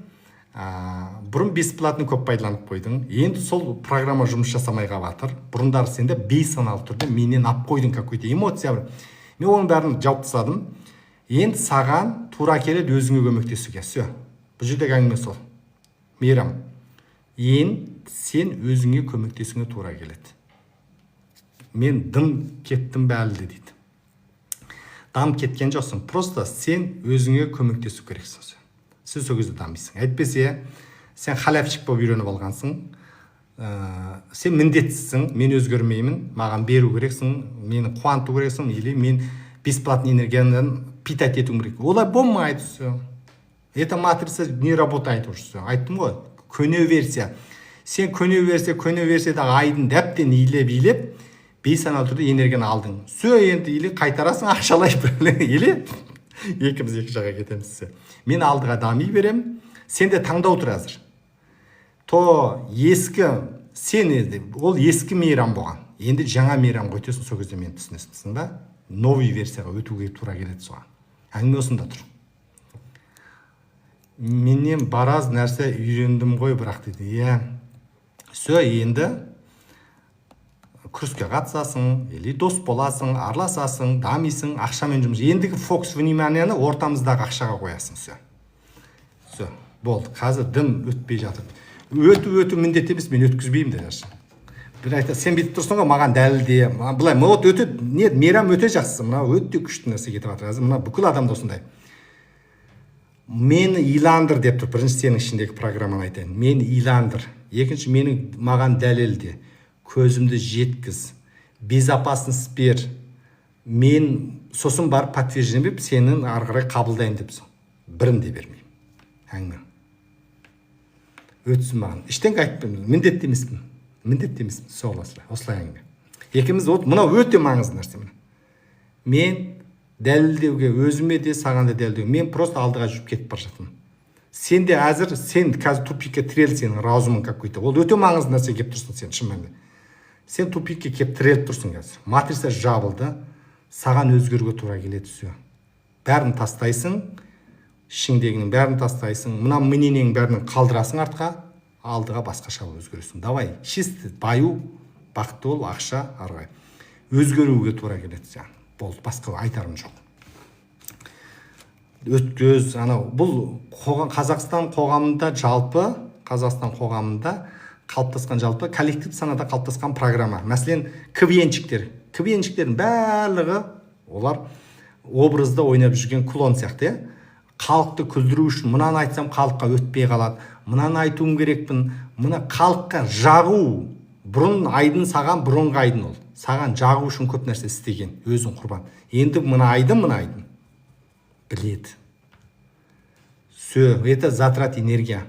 бұрын бесплатный көп пайдаланып қойдың. Енді сол программа жұмыс жасамай қалатыр. Бұрындар сенде бейсаналы түрде менен ап қойдың какой-то эмоция бар. Мен оның бәрін жауып тастадым. Енді саған тура келеді өзіңе көмектесуге. Все. Бұл жердегі әңгіме сол. Мейрам. Енді сен өзіңе көмектесуге тура келеді. Мен дым кеттім бәлді дейді. Дам кеткен жоқсың. Просто сен өзіңе көмектесу керексің. Сен сол кезде дамисың. Әйтпесе, сен халявщик болып үйреніп алғансың. Сен міндетсізсің, мен өзгермеймін, маған беру керексің, мені қуанту керексің, или мен бесплатный энергиядан питать етуім керек. Олай болмайды. эта матрица не работает уже. Все айттым ғой, көне версия. Сен көне версиядағы айдын дәптен илеп бейсаналы түрде энергияны алдың. Все, енді или қайтарасың ақшалай или екеуміз екі жаққа кетеміз. Мен алдыға дами берем, сен де таңдау тұр әзір. То ескі, ол ескі мейрам болған. Енді жаңа мейрамға өтесің, сол кезде мен түсінесің ба? Новый версияға өтуге тура келеді соған. Әңгіме осында тұр. Менен бараз нәрсе үйрендім ғой бірақ дейді. Иә. Все, енді күріске қатысасың, или дос боласың, араласасың, дамисың, ақшамен жұмыс. Ендігі фокус вниманияны ортамыздағы ақшаға қоясың. Все, болды. Қазір дым өтпей жатыр. Өту міндет емес, мен өткізбеймін де жаршы. Бір айта, сен бүйтіп тұрсың ғой, маған дәлелде. Былай, өте, мейрам өте жақсы. Мына өте күшті нәрсе кетіп жатыр. Қазір мына бүкіл адамда осындай. Мені иландыр деп тұр. Бірінші сенің ішіндегі программаны айтайын. Мені иландыр. Екінші, маған дәлелде. Көзімді жеткіз, безопасность бер, мен сосын барып подтверждение беріп, сенің ары қарай қабылдайын депсің. Бірін де бермеймін. Әңгіме. Өтсін маған. Ештеңе айтпаймын. Міндетті емеспін. Осылай әңгіме. Екеуміз мынау өте маңызды нәрсе. Мен дәлелдеуге, өзіме де, саған да дәлелдеуге, мен просто алдыға жүріп кетіп бара жатырмын. Сен де әзір, сен қазір тупикке тірел, сенің разумың какой-то. Ол өте маңызды нәрсе келіп тұрсың сен, шын мәнінде. Сен тупикке кеп тіреліп тұрсың қазір. Матрица жабылды, саған өзгеруге тура келеді. Все. Бәрін тастайсың, ішіңдегінің бәрін тастайсың, мына мнениенің бәрін қалдырасың артқа, алдыға басқаша өзгересің. Давай, чисто баю, бақытты бол, ақша, арғай. Өзгеруге тура келеді. Болды, басқа айтарым жоқ. Өткөз, бұл Қазақстан қоғамында қалыптасқан жалпы коллектив санада қалыптасқан программа. Мәселен, квенчиктердің барлығы олар образда ойнап жүрген клон сияқты. Халықты күлдіру үшін мынаны айтсам халыққа өтпей қалады, мынаны айтуым керекпін, мына халыққа жағу. Бұрын айдын саған, бұрынғы айдын ол. Саған жағу үшін көп нәрсе істеген, өзің құрбан. Енді мына айдын біледі. Все, это затрат энергия.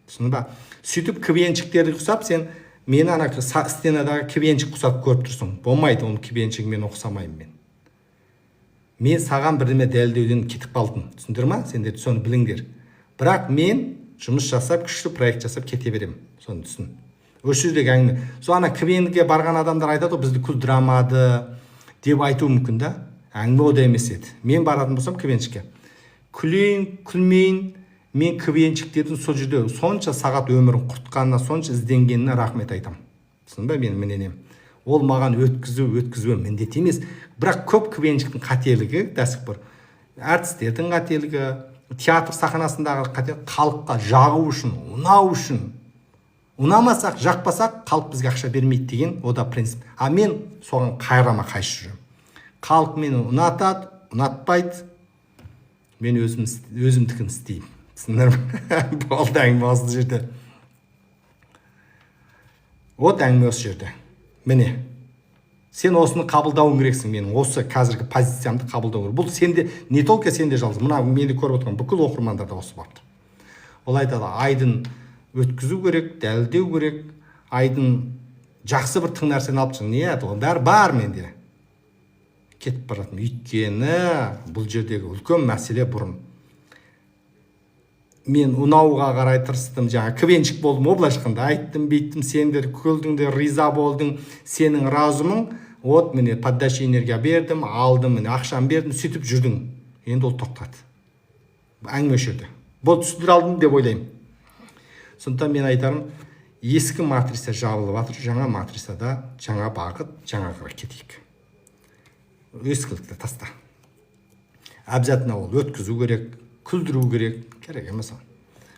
Түсіндің ба? Сөйтіп квенчиктерді құсап, сен мені стенадағы квенчик құсап көріп тұрсың. Болмайды, оның квенчигімен ұқсамаймын мен. Мен саған бірдеме дәлелдеуден кетіп қалдым. Түсіндір ма? Сендер соны біліңдер. Бірақ мен жұмыс жасап, күшті проект жасап кете беремін. Соны түсін. Осы жердегі әңгіме. Квенге барған адамдар айтады, бізді күлдірамады деп айтуы мүмкін да. Әңгіме ода емес еді. Мен баратын болсам квенчикке. Күлейін, күлмейін, мен квенчиктердің сол жерде сонша сағат өмірін құртқанына, сонша ізденгеніне рахмет айтам. Түсін ба, мен міненем. Ол маған өткізу міндет емес. Бірақ көп квенчиктің қателігі дәсіп бар. Әртістердің қателігі, театр сахнасындағы қателігі, халыққа жағу үшін, ұнау үшін. Ұнамасақ, жақпасақ, халық бізге ақша бермейді деген, о да принцип. А мен соған қайрама қайшы жүрем. Халық мені ұнатады, ұнатпайды. Мен өзімдікін істеймін. Түсіндір ме? Болды әңгіме осы жерде. Әңгіме осы жерде. Міне. Сен осыны қабылдауың керексің, менің осы қазіргі позициямды қабылдау керек. Бұл сенде, не только сенде жалғыз. Мына мені көріп отырған бүкіл оқырмандарда осы бар. Ол айтады, айдын өткізу керек, дәлелдеу керек. Айдын жақсы бір тың нәрсені алып шығын. Не еді ол? Бәрі бар менде. Кетіп баратын. Өйткені бұл жердегі үлкен мәселе бұрын. Мен ұнауға қарай тырыстым, жаңа квенчик болдым, облай шыққанда айттым, бейттім, сендер күлдіңдер, риза болдың, сенің разумың, міне поддача энергия бердім, алдым, міне ақшам бердім, сөйтіп жүрдің. Енді ол тоқтады. Әңгіме жерде. Бұл түсіндіре алдым деп ойлаймын. Сондықтан мен айтарым, ескі матрица жабылып жатыр, жаңа матрицада жаңа бағыт, жаңа қарай кетейік. Ескілікті таста. Обязательно ол өткізу керек, күлдіру керек емес.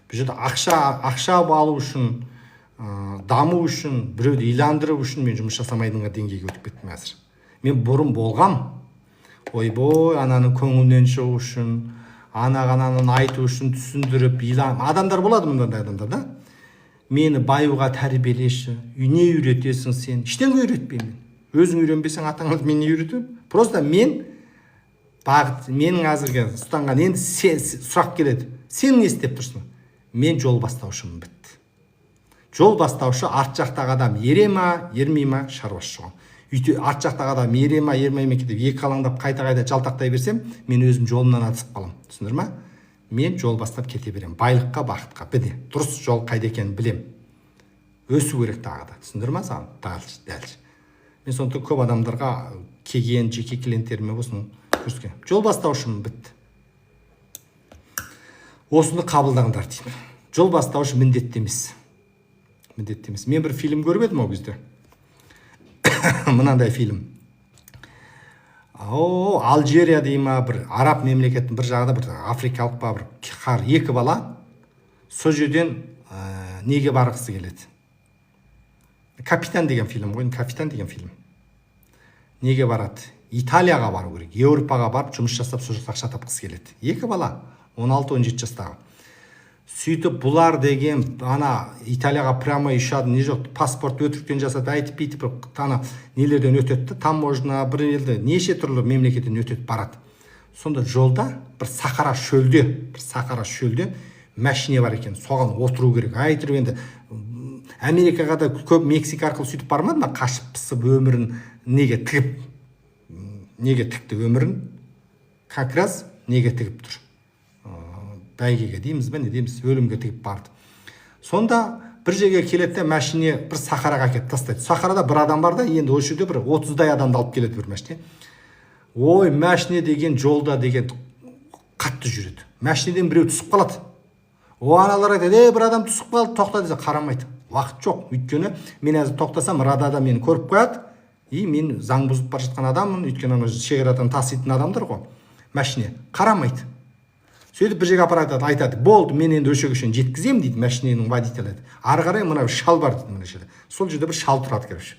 Бұл жерде ақша алу үшін, даму үшін, біреуді иландыру үшін мен жұмыс жасамайдыңға деңгейге өтіп кеттім әзір. Мен бұрын болғам. Ойбой, ананың көңілінен шығу үшін, ананы айту үшін түсіндіріп, адамдар болады мұндай адамдар да. Мені баюға тәрбиелеші, не үйретесің сен? Ештеңе үйретпеймін. Өзің үйренбесең атаңыз мен не үйретем? Просто мен бағыт, менің әзірге ұстанған енді сұрақ келеді. Сен не істеп тұрсың? Мен жол бастаушымын, бітті. Жол бастаушы арт жақтағы адам ере ма, ермей ма, шаруасы жоқ. Арт жақтағы адам ере ма, ермей ма кетіп екі қалаңдап қайта жалтақтай берсем, мен өзім жолымнан адасып қалам. Түсіндір ма? Мен жол бастап кете берем. Байлыққа, бақытқа, біде. Дұрыс жол қайда екенін білем. Өсу керек тағы да. Түсіндір ма саған? Дәл. Мен сондықтан көп адамдарға келген жеке клиенттеріме осыны көрсеткен. Жол бастаушымын, бітті. Осыны қабылдаңдар деймін. Жол бастаушы міндетті емес. Мен бір фильм көріп едім ол кезде. Мынандай фильм. Алжирия дей ма, бір араб мемлекеттің бір жағында бір африкалық ба бір екі бала сол жерден неге барғысы келеді. Капитан деген фильм ғой, Капитан деген фильм. Неге барады? Италияға бару керек, Еуропаға барып жұмыс жасап сол жақта ақша тапқысы келеді. Екі бала, 16-17 жастағы. Сөйтіп бұлар деген ана Италияға прямо ұшады, не жоқ, паспорт өтіріктен жасады, айтып бүйтіп ана нелерден өтеді, таможня бір елді неше түрлі мемлекеттен өтеді барады. Сонда жолда бір сахара шөлде машине бар екен, соған отыру керек. Айтыр енді Америкаға да көп Мексика арқылы сөйтіп бармады ма, қашып пысып өмірін неге тікті өмірін, как раз неге тігіп тұр. Бәйгеге дейміз бе, не дейміз, өлімге тігіп барды. Сонда бір жерге келеді де машине бір сахараға кетіп тастайды. Сахарада бір адам бар да, енді осы жерде бір 30-дай адамды алып келеді бір машине. Ой, машине деген жолда деген қатты жүреді. Машинеден біреу түсіп қалады. Аналар айтады, бір адам түсіп қалды, тоқта десе қарамайды. Уақыт жоқ. Өйткені мен әзір тоқтасам, радада мені көріп қояды. Мен заң бұзып бара жатқан адаммын, өйткені ана шекарадан таситын адамдар ғой. Машине қарамайды. Сөйтіп бір жерге апарады, айтады, болды, мен енді өшеге шейін жеткіземін дейді машиненің водителі. Ары қарай мына шал бар дейді мына жерде. Сол жерде бір шал тұрады короче.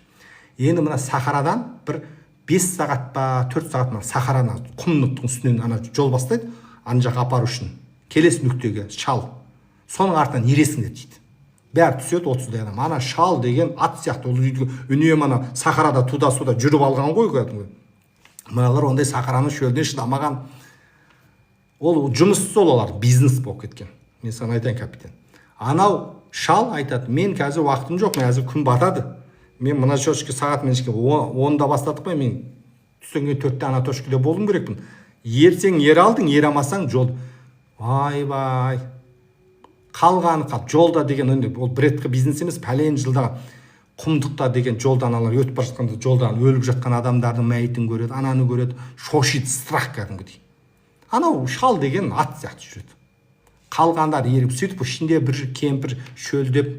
Енді мына сахарадан бір 5 сағат па 4 сағат ма сахараны құмның үстінен ана жол бастайды, ана жаққа апару үшін. Келесі нүктеге шал. Соның артынан ересіңдер дейді. Бәрі түседі 30-дай адам. Ана шал деген ат сияқты, ол үнемі ана сахарада туда-суда жүріп алған ғой. Мыналар ондай сахараның шөліне шыдамаған. Ол жұмыс сол, олар бизнес болып кеткен. Мен саған айтайын, капитан. Анау шал айтады, мен қазір уақытым жоқ, мен қазір күн батады. Мен мына точке сағат мен 10-да бастадық қой, мен түстенген 4-те ана точкеде болуым керекпін. Ерсең ер алдың, ер алмасаң жол. Вай. Қалғаны қал. Жолда деген ол бредкі бизнес емес, пәлен жылда құмдықта деген жолдан аналар өтіп бара жатқанда жолдан өліп жатқан адамдардың мәйітін көреді, ананы көреді, шошиды, страх кәдімгідей. Анау шал деген ат сияқты жүреді. Қалғандар еріп сөйтіп ішінде бір кемпір шөлдеп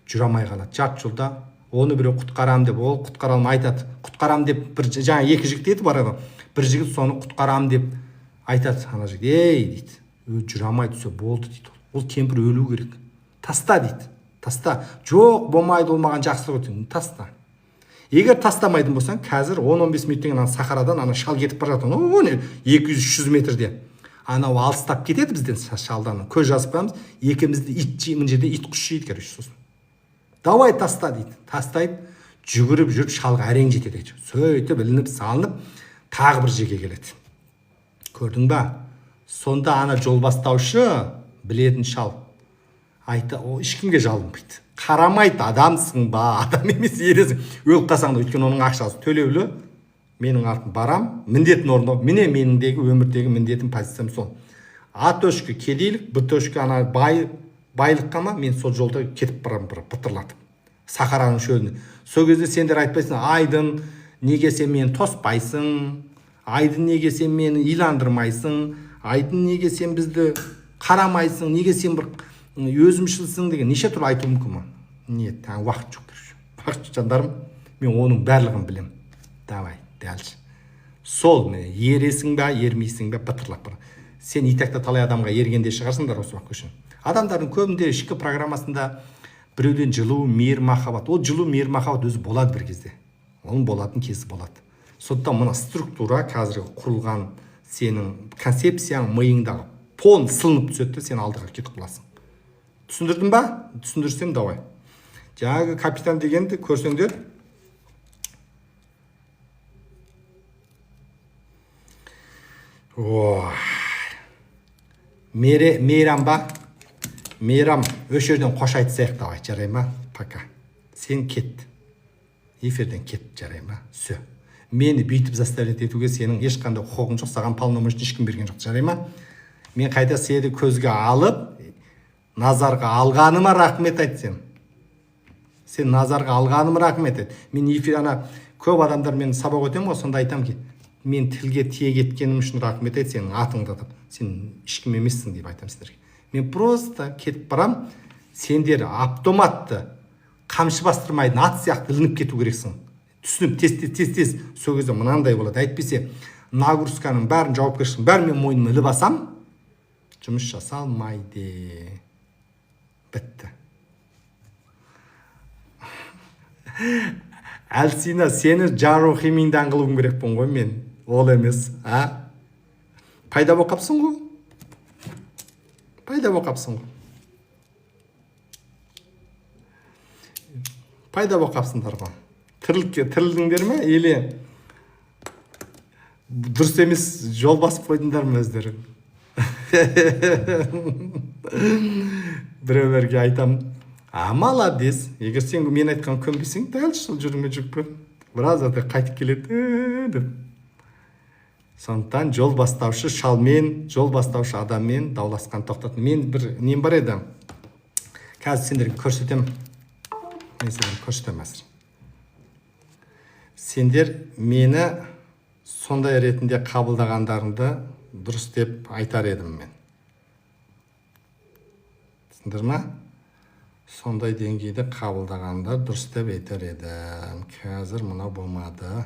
жүре алмай қалады. Жарты жолда оны біреу құтқарам деп, ол құтқара алмай айтады. Құтқарам деп бір жаңа екі жігіт еді барады. Бір жігіт соны құтқарам деп айтады. Ана жігіт, ей дейді, жүре алмай түссе болды дейді. Ол кемпір өлу керек. Таста дейді. Таста. Жоқ, болмайды, ол маған жақсылық өтеді. Таста. Егер тастамайтын болсаң, қазір 10-15 минуттен ана сахарадан ана шал кетіп бара жатыр. 200-300 метрде. Анау алыстап кетеді бізден шалдан. Көз жазып қоямыз. Екеумізді ит жеймін жерде ит құс жейді, короче, сосын. Давай таста дейді. Тастайды. Жүгіріп жүріп шалға әрең жетеді. Сөйтіп ілініп салынып тағы бір жерге келеді. Көрдің ба? Сонда ана жол бастаушы білетін шал айта, ешкімге жалынбайды. Қарамайды, адамсың ба, адам емес ересің. Өліп қалсаң да, өйткені оның ақшасы төлеулі. Менің артым барам, міндетін орындау. Міне меніңдегі өмірдегі міндетім, позициям сол. А точка кедейлік, Б точка ана байлыққа ма, мен сол жолда кетіп барам, бытырлатып. Сахараның шөліне. Сол кезде сендер айтпайсың, Айдын, неге сен мені тоспайсың? Айдын, неге сен мені иландырмайсың? Айдын, неге сен бізді қарамайсың? Неге сен бір өзімшілсің деген неше түрлі айту мүмкін ма? Нет, уақыт жоқ. Уақыт жандарым, мен оның барлығын білем. Давай, дәлші. Сол, ересің бе, ермейсің бе, бытырлап бар. Сен итақта талай адамға ергенде шығарсыңдар осы уақыт үшін. Адамдардың көбінде ішкі программасында біреуден жылу, мейір, махаббат. Ол жылу, мейір, махаббат өзі болады бір кезде. Оның болатын кезі болады. Сондықтан мына структура қазіргі құрылған сенің концепцияң миыңдағы пон сылынып түседі, сен алдыға кетіп қаласың. Түсіндірдім ба? Түсіндірсем давай. Жаңағы капитан дегенді көрсеңдер. Мейрам ба? Мейрам, өш жерден қош айтсайық давай, жарай ма? Пока. Сен кет. Эфирден кет, жарай ма? Все. Мені бүйтіп заставлять етуге сенің ешқандай құқығың жоқ, саған полномочия ешкім берген жоқ, жарай ма? Мен қайта сені көзге алып, назарға алғаныма рахмет айт сен. Сен назарға алғаныма рахмет айт. Мен эфир көп адамдар мен сабақ өтемін ғой, сонда айтам ки, мен тілге тиек еткенім үшін рахмет айт, сенің атыңды атап. Сен ешкім емессің деп айтам сендерге. Мен просто кетіп барам, сендер автоматты қамшы бастырмайтын ат сияқты ілініп кету керексің. Түсініп тез сол кезде мынандай болады. Әйтпесе нагрузканың бәрін, жауапкершіліктің бәрін мен мойныма іліп алсам, жұмыс жасалмайды. Бітті. Әлсина, сені жарухимиңдан қылуым керекпін ғой мен. Ол емес, Пайда болып қапсың ғой? Пайда болып қапсың ғой? Пайда болып қапсыңдар ғой? Тірілдіңдер ме? Или дұрыс емес жол басып қойдыңдар ма өздері? Біреулерге айтам, молодец. Егер сен мен айтқан көнбесең, дәл сол жүріңе жүріп көр. Біраз қайтып келеді деп. Сондықтан жол бастаушы шалмен, жол бастаушы адаммен дауласқан тоқтат. Мен бір нем бар еді. Қазір сендерге көрсетем. Мен сендерге көрсетем әзір. Сендер мені сондай ретінде қабылдағандарыңды дұрыс деп айтар едім мен. Түсіндір ма? Сондай деңгейді қабылдағандар дұрыс деп айтар едім. Қазір мына болмады.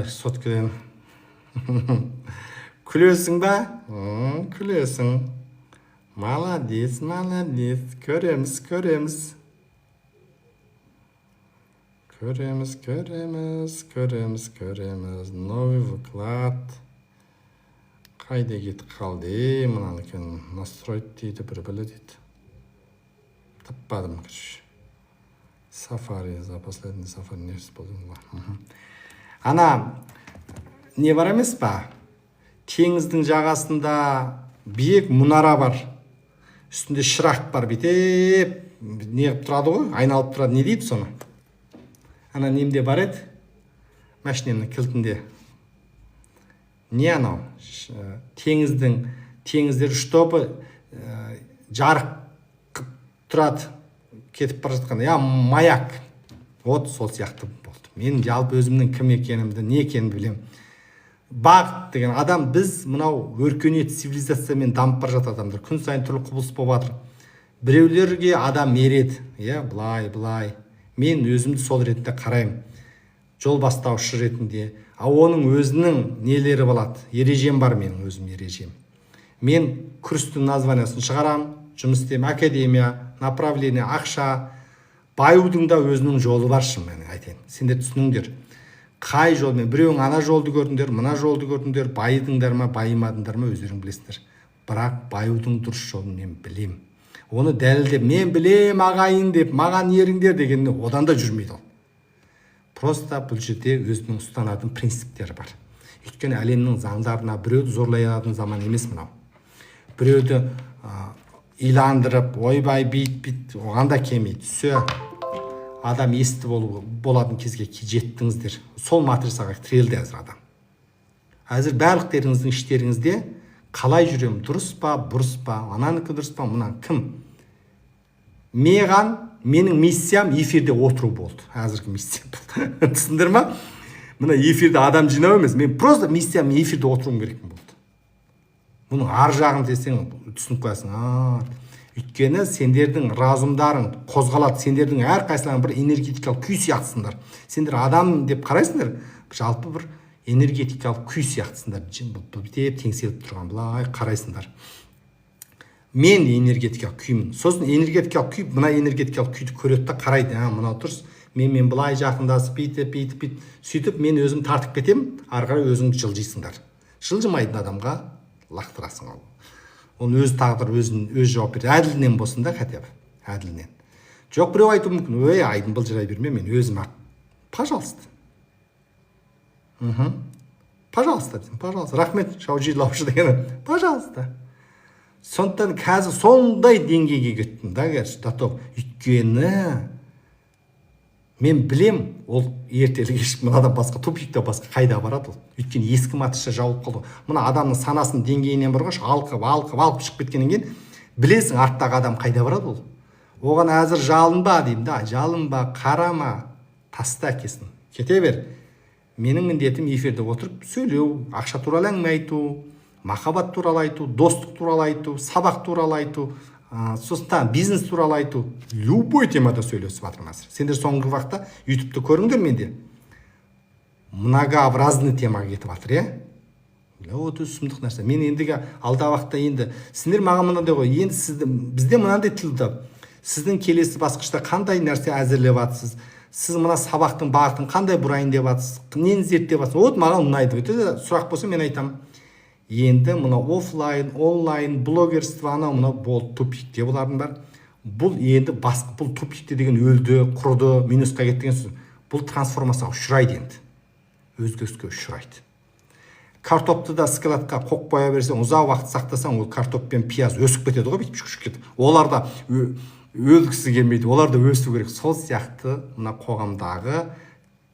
Соткіден. Күлесің ба? Күлесің. Молодец. Көреміз. Новый выклад. Қайда кетіп қалды? Мынаны екен настроить дейді, бір білі дейді. Таппадым, короче. Сафари, за последний сафари не использовала. Не бар емес па? Теңіздің жағасында биік мұнара бар. Үстінде шырақ бар, бітеп, не тұрады ғой? Айналып тұрады, не дейді соны? Немде бар еді? Машинемнің кілтінде. Не анау? Теңіздер штопы жарық тұрады, кетіп бара жатқан. Маяк. Вот сол сияқты болды. Мен жалпы өзімнің кім екенімді, не екенін білем. Бағыт деген адам, біз мынау өркениет цивилизациямен дамып бара жатыр адамдар. Күн сайын түрлі құбылыс болып жатыр. Біреулерге адам мереді, былай. Мен өзімді сол ретінде қараймын. Жол бастаушы ретінде. Оның өзінің нелері болады. Ережем бар менің өзім ережем. Мен күрістің названиясын шығарам, жұмыс істеймін, академия, направление, ақша. Баюдың да өзінің жолы бар шын, мен айтайын. Сендер түсініңдер. Қай жолмен? Біреуің ана жолды көрдіңдер, мына жолды көрдіңдер, байыдыңдар ма, байымадыңдар ма, өздерің білесіңдер. Бірақ баюдың дұрыс жолын мен білем. Оны дәлелдеп, мен білем ағайын деп, маған еріңдер дегенде одан да жүрмейді ол. Просто бұл жерде өзінің ұстанатын принциптері бар. Өйткені әлемнің заңдарына біреуді зорлай алатын заман емес мынау. Біреуді иландырып, ойбай бейт, оған да кемейді. Все, адам есті болатын кезге жеттіңіздер. Сол матрицаға тірелді әзір адам. Әзір барлықтеріңіздің іштеріңізде қалай жүрем, дұрыс па, бұрыс па, ананікі дұрыс па, мұнан кім? Менің миссиям эфирде отыру болды. Әзіргі миссиям. Түсіндір ма? Мына эфирде адам жинау емес. Мен просто миссиям эфирде отыруым керек болды. Бұның ар жағын десең түсініп қоясың. Өйткені сендердің разумдарың қозғалады. Сендердің әрқайсыларың бір энергетикалық күй сияқтысыңдар. Сендер адам деп қарайсыңдар, жалпы бір энергетикалық күй сияқтысыңдар. Бүйтіп теңселіп тұрған былай қарайсыңдар. Мен энергетикалық күймін. Сосын энергетикалық күй, мына энергетикалық күйді көреді да қарайды. Мынау дұрыс. Мен былай жақындасып, бүйтіп, сөйтіп мен өзім тартып кетем, ары қарай өзің жылжисыңдар. Жылжымайтын адамға лақтырасың ол. Оның өз тағдыры өз жауап береді. Әділінен болсын да, хотя бы. Әділінен. Жоқ, біреу айтуы мүмкін. Айдын былжырай берме, мен өзім ақ. Пожалуйста. Пожалуйста деймін, пожалуйста, рахмет шаужилаушы деген, пожалуйста. Сондықтан қазір сондай деңгейге кеттім да, готов. Өйткені мен білем, ол ертелі кеш мынадан басқа, тупиктен басқа қайда барады ол. Өйткені ескі матыша жауып қалды. Мына адамның санасының деңгейінен бұрғаш алқып шығып кеткеннен кейін білесің арттағы адам қайда барады ол. Оған әзір жалынба деймін да, жалынба, қарама, таста әкесін. Кете бер. Менің міндетім эфирде отырып сөйлеу, ақша туралы әңгіме айту, махаббат туралы айту, достық туралы айту, сабақ туралы айту, сосын бизнес туралы айту, любой темада сөйлесіп жатырмыз. Сендер соңғы уақытта ютубты көріңдер менде. Многообразный темаға кетіп жатыр, иә? Өте сұмдық нәрсе. Мен ендігі алда уақытта енді сендер маған мынандай ғой, енді бізде мынандай тілді. Сіздің келесі басқышта қандай нәрсе әзірлеп жатсыз? Сіз мына сабақтың бағытын қандай бұрайын деп жатсыз? Нені зерттеп жатсыз? Вот маған ұнайды. Сұрақ болса мен айтамын. Енді мына офлайн, онлайн, блогерство мына бол тупикте болардың бар. Бұл енді басқа, бұл тупикте деген өлді, құрды, минусқа кетті деген сөз. Бұл трансформацияға ұшырайды енді. Өзгеріске ұшырайды. Картопты да складқа қоқ қоя берсең, ұзақ уақыт сақтасаң, ол картоп пен пияз өсіп кетеді ғой, бүйтіп кетеді. Олар да өлгісі келмейді, олар да өсу керек. Сол сияқты мына қоғамдағы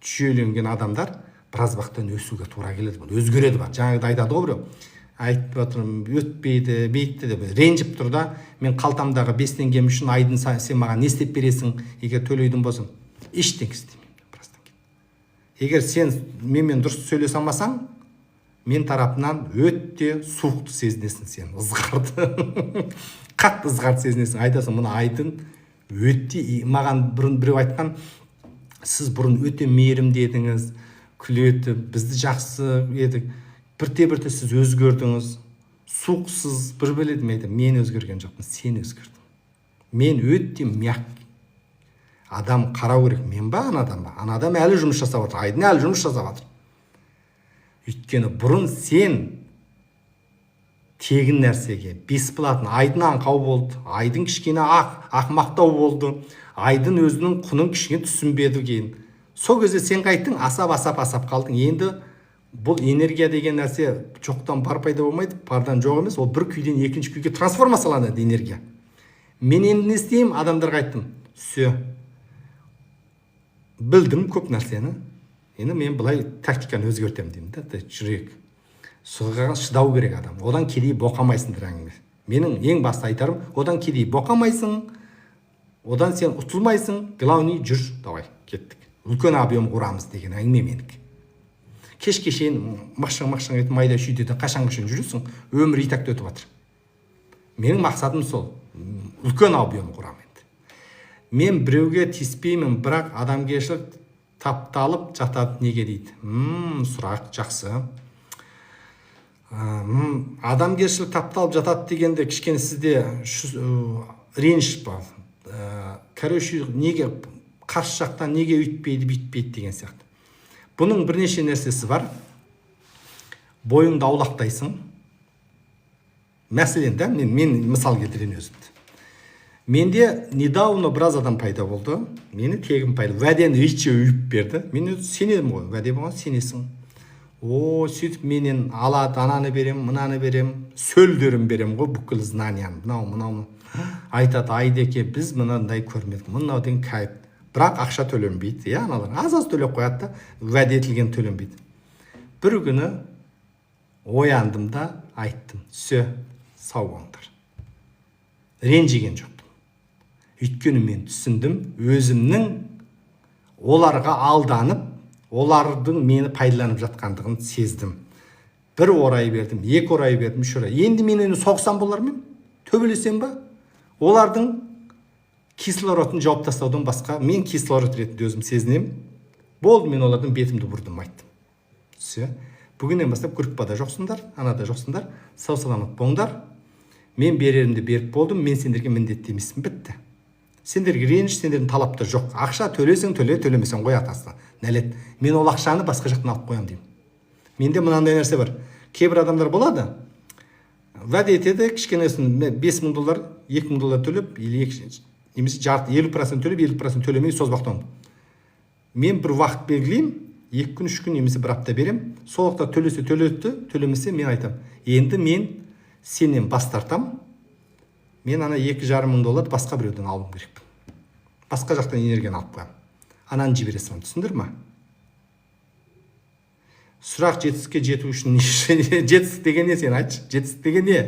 жүйеленген адамдар біраз уақыттан өсуге тура келеді, өзгереді бар. Жаңағыда айтады ғой біреу, айтып отырмын, өтпейді, бейтті деп ренжіп тұр да, мен қалтамдағы 5 теңгем үшін айдын сен маған не істеп бересің, егер төлейтін болсам, ештеңе істемеймін. Егер сен менімен дұрыс сөйлесе алмасаң, мен тарапынан өте суықты сезінесің сен, ызғарды. Қатты ызғарды сезінесің, айтасың, мұны айдын өте, маған бұрын біреу айтқан, сіз бұрын өте мейірімді едіңіз, күлеті, бізді жақсы едік, бірте-бірте сіз өзгердіңіз, суықсыз, бір біледі мейді, мен өзгерген жоқпын, сен өзгердің. Мен өте мияқ. Адам қарау керек, мен ба, анадам ба? Анадам әлі жұмыс жасап отыр, айдын әлі жұмыс жасап отыр. Өйткені бұрын сен тегін нәрсеге, бесплатно, айдын аңқау болды, айдын кішкене ақмақтау болды, айдын өзінің құнын кішкене түсінбеді кейін. Сол кезде сен қайттың, асап қалдың. Енді бұл энергия деген нәрсе жоқтан бар пайда болмайды, бардан жоқ емес, ол бір күйден екінші күйге трансформацияланады энергия. Мен енді не істеймін, адамдарға айттым, білдім көп нәрсені, енді мен былай тактиканы өзгертемін деймін да, жүрек. Сұғыға шыдау керек адам. Одан кедей боқамайсыңдар әңгіме. Менің ең басты айтарым, одан кедей боқамайсың, одан сен ұтылмайсың, главный жүр, давай, кеттік. Үлкен объем құрамыз деген әңгіме менікі. Кешке шейін мақшаң етіп майда шүйдеді, қашан жүресің, өмір итакты өтіп жатыр. Менің мақсатым сол, үлкен объем құрам енді. Мен біреуге тиіспеймін, бірақ адамгершілік тапталып жатады неге дейді. Сұрақ жақсы. Адамгершілік тапталып жатады дегенде кішкене сізде реніш бар. Короче, неге қарсы жақтан неге бүйтпейді деген сияқты. Бұның бірнеше нәрсесі бар. Бойыңды аулақтайсың. Мәселен да, мен мысал келтірейін өзімді. Менде недавно біраз адам пайда болды. Мені тегін пайда. Вәдені үйітше үйіп берді. Мен сенемін ғой, вәде болған сенесің. Сөйтіп менен алады, ананы берем, мынаны берем, сөлдерін берем ғой, бүкіл знанияны. Мынау. Айтады, Айдеке, біз мынандай көрмедік, мынау деген кайып. Бірақ ақша төленбейді, аналар аз төлеп қояды да, уәде етілген төленбейді. Бір күні ояндым да айттым, сау болыңдар. Ренжіген жоқпын. Өйткені мен түсіндім, өзімнің оларға алданып, олардың мені пайдаланып жатқандығын сездім. Бір орай бердім, екі орай бердім, үш орай. Енді мен соқсам болармен, төбелесем ба? Олардың кислородын жауып тастаудан басқа, мен кислород ретінде өзім сезінем. Болды, мен олардың бетімді бұрдым, айттым. Бүгіннен бастап группада жоқсыңдар, анада жоқсыңдар, сау-саламат болыңдар. Мен берерімді беріп болдым, мен сендерге міндетті емеспін, бітті. Сендерге реніш, сендердің талапта жоқ. Ақша төлесең төле, төлемесең қой атасына. Нәлет. Мен ол ақшаны басқа жақтан алып қоям деймін. Менде мынандай нәрсе бар. Кейбір адамдар болады, вәде етеді, кішкенесін $5,000, $2,000 төлеп, немесе 50% төлеп, 50% төлемей созбақтан. Мен бір уақыт белгілеймін, 2 күн 3 күн немесе 1 апта берем. Сол уақытта төлесе төлетті, төлемесе мен айтам, енді мен сенен бас тартам. Мен ана $2,500 басқа біреуден алуым керек. Басқа жақтан энергияны алып қоям. Ананы жібересің, түсіндір ма? Сұрақ жетістікке жету үшін жетістік деген не, сен айтшы? Жетістік деген не?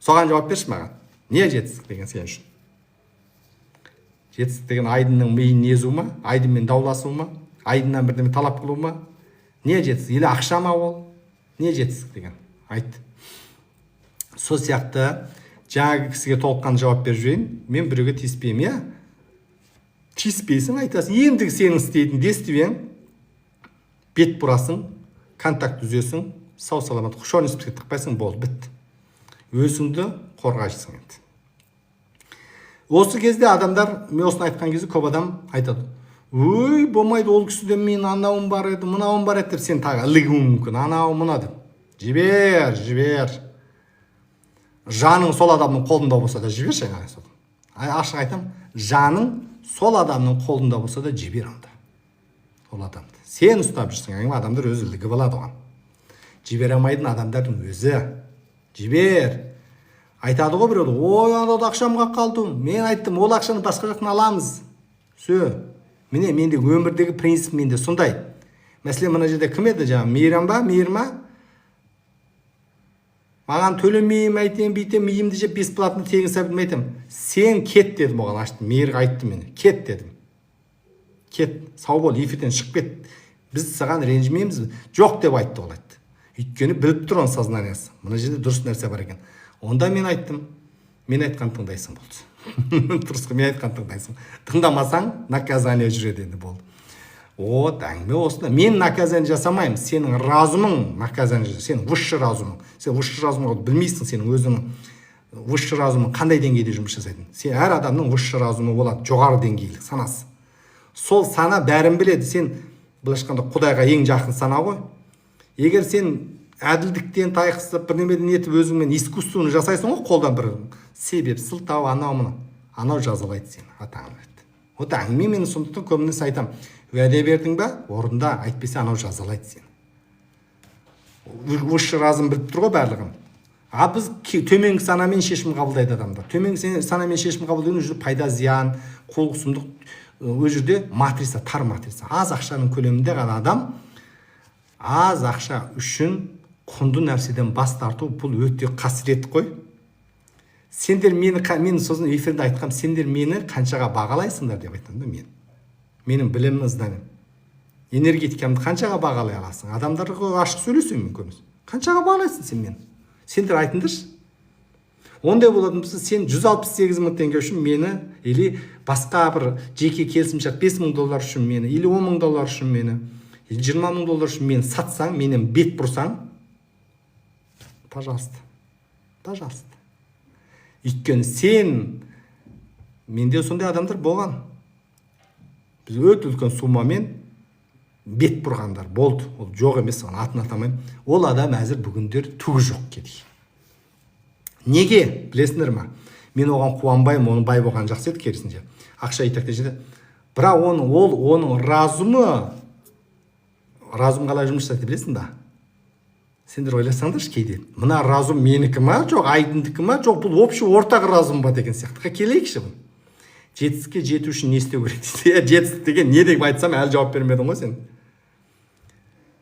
Соған жауап берші маған. Не жетістік деген сен үшін? Жетістік деген айдынның миын езу ма? Айдынмен дауласу ма? Айдыннан бірдеме талап қылу ма? Не жетістік? Или ақша ма ол? Не жетістік деген? Айт. Сол сияқты жаңағы кісіге толыққан жауап беріп жүрейін. Мен біреуге тиіспеймін, иә? Тиіспейсің, айтасың. Ендігі сенің істейтін дестіпең, бет бұрасың, контакт үзесің, сау саламат құшон іспетке тықпайсың, болды, бітті. Өзіңді қорғайсың енді. Осы кезде адамдар, мен осыны айтқан кезде көп адам айтады. Ой, болмайды, ол кісіде мен анауым бар еді, мынауым бар еді деп сен тағы ілігуің мүмкін. Анау мына деп. Жібер. Жаның сол адамның қолында болса да жіберші. Ашық айтам, жаның сол адамның қолында болса да жібер онда. Ол адамды. Сен ұстап жүрсің, адамдар өзі ілігі болады оған. Жібере алмайтын адамдардың өзі. Жібер. Айтады ғой біреу, ой, анада ақшамға қалдым. Мен айттым, ол ақшаны басқа жақтан аламыз. Міне, менде өмірдегі принцип менде сондай. Мәселен, мына жерде кім еді жаңа? Мейрам ба? Маған төлемеймін, айтем, бүйтем, миымды жеп бесплатно тегін сәбілім айтам. Сен кет дедім оған, аштым. Мейірге айтты мені. Кет дедім. Кет, сау бол, эфирден шығып кет. Біз саған ренжімейміз. Жоқ деп айтты ол айтты. Өйткені біліп тұр оның сознаниясы. Мына жерде дұрыс нәрсе бар екен. Онда мен айттым. Мен айтқан тыңдайсың болды. Тұрысқа мен айтқан тыңдайсың. Тыңдамасаң, наказание жүреді енді болды. Әңгіме осында. Мен наказание жасамаймын. Сенің разумың наказание жасайды. Сен высший разумың. Сен высший разумға білмейсің, сенің өзінің высший разумың қандай деңгейде жұмыс жасайтын. Сен әр адамның высший разумы болады, жоғары деңгейлік санасы. Сол сана бәрін біледі. Сен былайша айтқанда Құдайға ең жақын сана ғой. Егер сен әділдіктен тайқысып, бірдемеден етіп өзіңмен искусствоны жасайсың ғой, қолдан бір себеп, сылтау, анау жазалайды сені, атаңын айтты. Әңгіме мен сондықтан көбінесе айтам, уәде бердің ба, орында, айтпесе анау жазалайды сені. Высший разум біліп тұр ғой барлығын. Біз төменгі санамен шешім қабылдайды адамдар. Төменгі санамен шешім қабылдайтын ол жерде пайда, зиян, қулық, сұмдық, ол жерде матрица, тар матрица. Аз ақшаның көлемінде ғана адам аз ақша үшін құнды нәрседен бас тарту, бұл өте қасірет қой. Сендер мен сосын эфирде айтқам, сендер мені қаншаға бағалайсыңдар деп айтам да мен. Менің білімім, знанием. Энергетикамды қаншаға бағалай аласың? Адамдарға ашық сөйлесемін мен көбінесе. Қаншаға бағалайсың сен мені? Сендер айтыңдаршы. Ондай болатын болса, сен 168 мың теңге үшін мені, или басқа бір жеке келісімшарт $5,000 үшін мені, или $10,000 үшін мені, или $20,000 үшін мені сатсаң, менен бет бұрсаң, пожалуйста. Өйткені сен, менде сондай адамдар болған. Біз өте үлкен суммамен бет бұрғандар болды. Ол жоқ емес, атын атамаймын. Ол адам әзір бүгіндер түгі жоқ кедей. Неге? Білесіңдер ма? Мен оған қуанбаймын, оның бай болған жақсы еді керісінше. Ақша итәкте жеді. Бірақ оның разум қалай жұмыс жасайды білесің ба? Сендер ойласаңдаршы кейде. Мына разум менікі ма, жоқ айдындікі ма, жоқ бұл общий ортақ разум ба деген сияқты. Келейікші бұл. Жетістікке жету үшін не істеу керек дейді. Жетістік деген не деп айтсам әлі жауап бермедің ғой сен.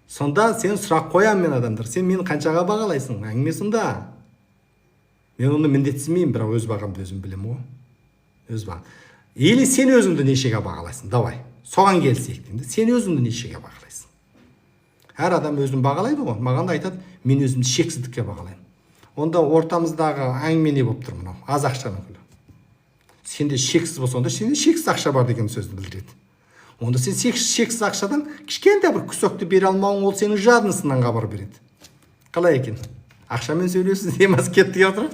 Сонда сен сұрақ қоямын мен адамдар. Сен мені қаншаға бағалайсың? Әңгіме сонда. Мен оны міндетсімеймін, бірақ өз бағамды өзім білемін ғой. Өз бағам. Или сен өзіңді нешеге бағалайсың? Давай. Соған келсек деймін. Сен өзіңді нешеге бағалайсың? Әр адам өзін бағалайды ғой. Маған да айтады, мен өзімді шексіздікке бағалаймын. Онда ортамыздағы әңгіме не болып тұр мынау? Аз ақшаның күлі. Сенде шексіз болса, онда сенде шексіз ақша бар деген сөзді білдіреді. Онда сен шексіз ақшадан кішкентай бір күсөкті бере алмауың, ол сенің жадынысынан хабар береді. Қалай екен? Ақшамен сөйлесіз демас кетті деп отыр.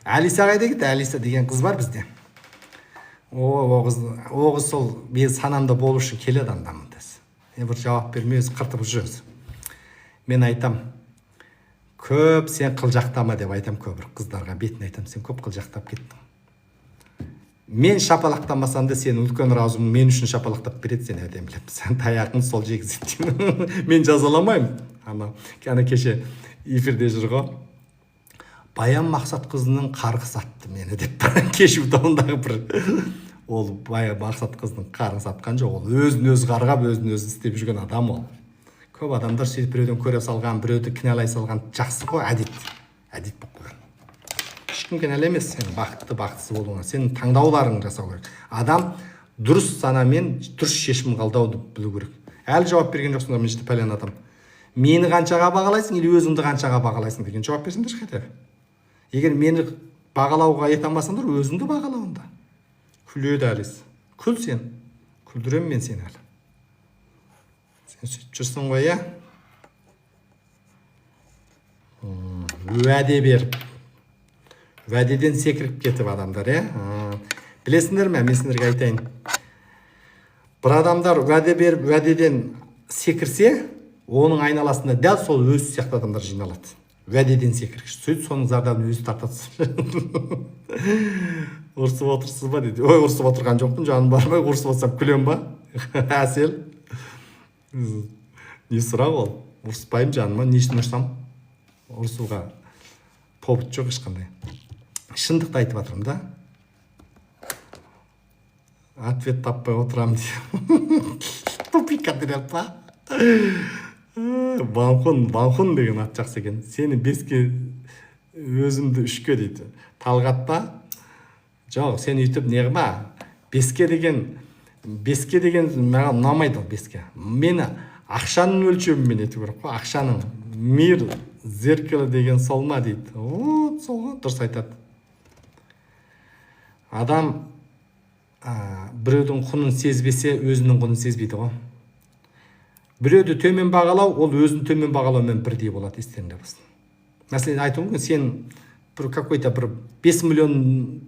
Алиса қайда кетті? Алиса деген қыз бар бізде. О қыз сол мен санамда болу үшін келеді андамын. Бір жауап бермей өзі қыртып жүрөз. Мен айтам, көп сен қылжақтама деп айтам көбір қыздарға, бетін айтам, сен көп қылжақтап кеттің. мен шапалақтамасам да сенің үлкен аузың мен үшін шапалақтап береді, сен әдемілеп, сен таяғың сол жегізеді. Мен жазаламаймын. Ана кеше эфирде жүр ғой, Баян Мақсатқызының қарғыс атты мені деп, кешью тауындағы бір, ол Баян Мақсатқызының қарғыс атқан жоқ, ол өзін өзі қарғап, өзін өзі істеп жүрген адам ол. Көп адамдар сөйтіп біреуден көре салған, біреуді кінәлай салған жақсы ғой, әдет болып қойған. Ешкім кінәлі емес, сен бақытты бақытсыз болуыңа, сен таңдауларың жасау керек. Адам дұрыс санамен дұрыс шешім қабылдауды білу керек. Әлі жауап берген жоқсыңдар, мен жеті пәлен адам. Мені қаншаға бағалайсың или өзіңді қаншаға бағалайсың деген жауап берсеңдерші қайтеді. Егер мені бағалауға ете алмасаңдар, өзіңді бағалауында. Күледі әліз. Күл сен. Күлдірем мен сені әлі. Сен сөйтіп жүрсің ғой, я? Уәде беріп. Уәдеден секіріп кетіп адамдар, я? Білесіңдер ме? Мен сендерге айтайын. Бір адамдар уәде беріп, уәдеден секірсе, оның айналасында дәл сол өз сияқты адамдар жиналады. Уәдеден секіргіш. Сөйтіп соның зардабын өзі тартады. Ұрсып отырсыз ба дейді. Ой, ұрсып отырған жоқпын, жаным бар ма? Ұрсып отырсам күлем ба? Әсел. Не сұрақ ол? Ұрыспаймын жаныма, не үшін ұрсам? Ұрсуға повод жоқ ешқандай. Шындықты айтып жатырмын да. Ответ таппай отырам дейді. Тупик ответ па? Балкон деген ат жақсы екен. Сені 5-ке, өзімді 3-ке дейді. Талғат па? Жоқ, сен үйтіп неғма? 5-ке деген маған ұнамайды ол 5-ке. Мені ақшаның өлшемімен ету керек қой. Ақшаның мир зеркало деген сол ма дейді. Сол ғой, дұрыс айтады. Адам біреудің құнын сезбесе, өзінің құнын сезбейді ғой. Біреуді төмен бағалау, ол өзін төмен бағалаумен бірдей болады, естеріңде болсын. Мәселен айтуым мүмкін, сен какой-то бір 5 миллион